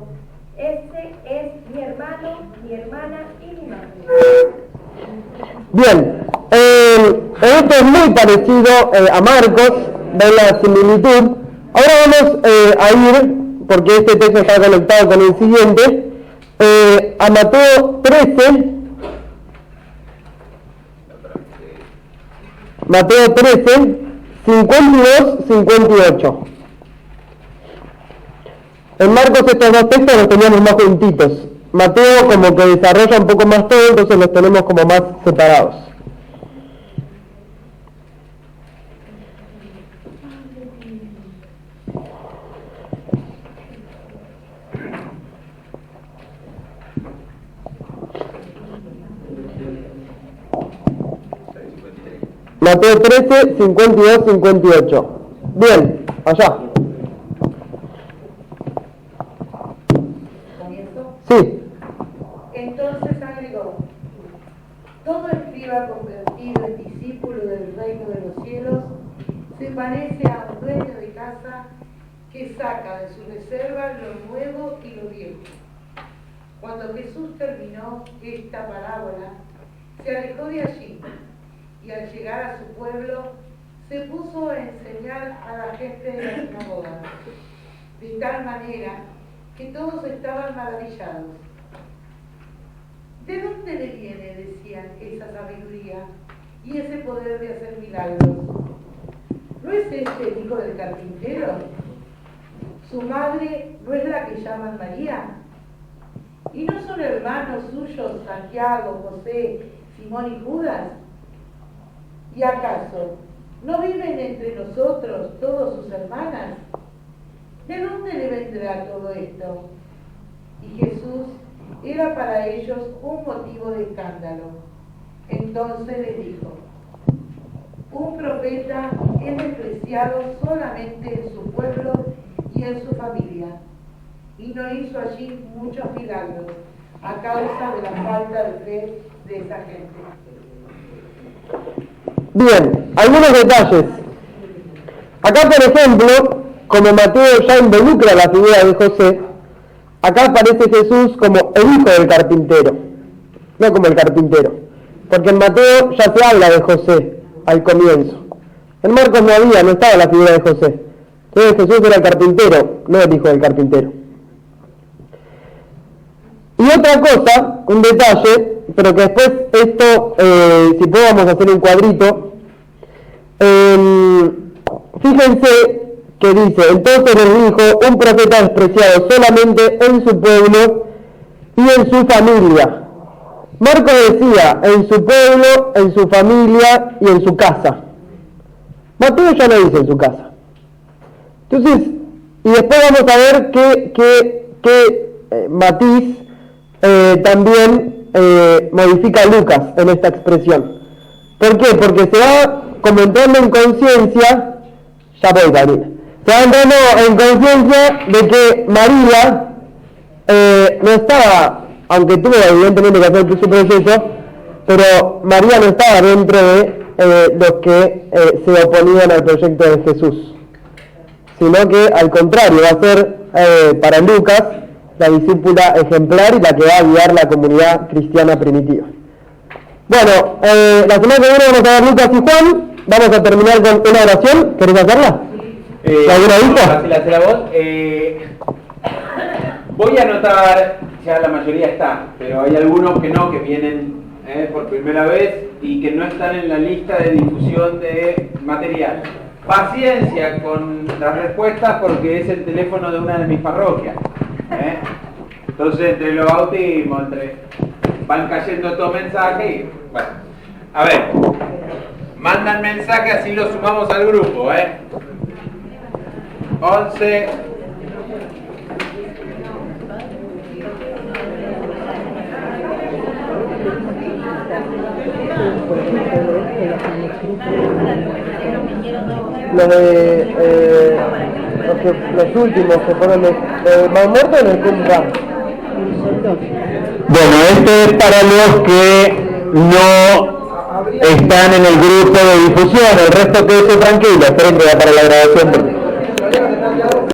ese es mi hermano, mi hermana y mi madre. Bien, esto es muy parecido a Marcos, de la similitud. Ahora vamos a ir, porque este texto está conectado con el siguiente, a Mateo 13. Mateo 13, 52, 58. En Marcos estos dos textos los teníamos más juntitos. Mateo como que desarrolla un poco más todo, entonces los tenemos como más separados. Mateo 13, 52, 58. Bien, allá. ¿Comienzo? Sí. Entonces agregó: todo escriba convertido en discípulo del reino de los cielos se parece a un dueño de casa que saca de su reserva lo nuevo y lo viejo. Cuando Jesús terminó esta parábola, se alejó de allí y al llegar a su pueblo se puso a enseñar a la gente de la sinagoga, de tal manera que todos estaban maravillados. ¿De dónde le viene, decían, esa sabiduría y ese poder de hacer milagros? ¿No es este el hijo del carpintero? ¿Su madre no es la que llaman María? ¿Y no son hermanos suyos Santiago, José, Simón y Judas? ¿Y acaso no viven entre nosotros todas sus hermanas? ¿De dónde le vendrá todo esto? Y Jesús era para ellos un motivo de escándalo. Entonces les dijo: un profeta es despreciado solamente en su pueblo y en su familia, y no hizo allí muchos milagros a causa de la falta de fe de esa gente. Bien, algunos detalles. Acá, por ejemplo, como Mateo ya involucra la figura de José, acá aparece Jesús como el hijo del carpintero, no como el carpintero, porque en Mateo ya se habla de José al comienzo. En Marcos no estaba la figura de José. Entonces Jesús era el carpintero, no el hijo del carpintero. Y otra cosa, un detalle, pero que después esto, si podemos hacer un cuadrito, fíjense que dice: entonces les dijo, un profeta despreciado solamente en su pueblo y en su familia. Marcos decía, en su pueblo, en su familia y en su casa. Mateo ya no dice en su casa. Entonces, y después vamos a ver qué matiz también modifica Lucas en esta expresión. ¿Por qué? Porque se va como entrando en conciencia, ya voy, Daniel, se va entrando en conciencia de que María no estaba, aunque tuvo evidentemente que hacer su proceso, pero María no estaba dentro de los que se oponían al proyecto de Jesús, sino que al contrario va a ser para Lucas la discípula ejemplar y la que va a guiar la comunidad cristiana primitiva. Bueno, la semana que viene vamos a ver Lucas y Juan. Vamos a terminar con una oración. ¿Querés hacerla? ¿Alguna vista? Hacer la voz. Voy a anotar, ya la mayoría está, pero hay algunos que no, que vienen por primera vez y que no están en la lista de difusión de material. Paciencia con las respuestas porque es el teléfono de una de mis parroquias. Entonces, entre los bautismos, van cayendo estos mensajes y, bueno, a ver, mandan mensaje así lo sumamos al grupo, 11. Los últimos que fueron de más muertos en el Qumran. Bueno, este es para los que no están en el grupo de difusión, el resto quédese tranquilo, esperen que va para la grabación.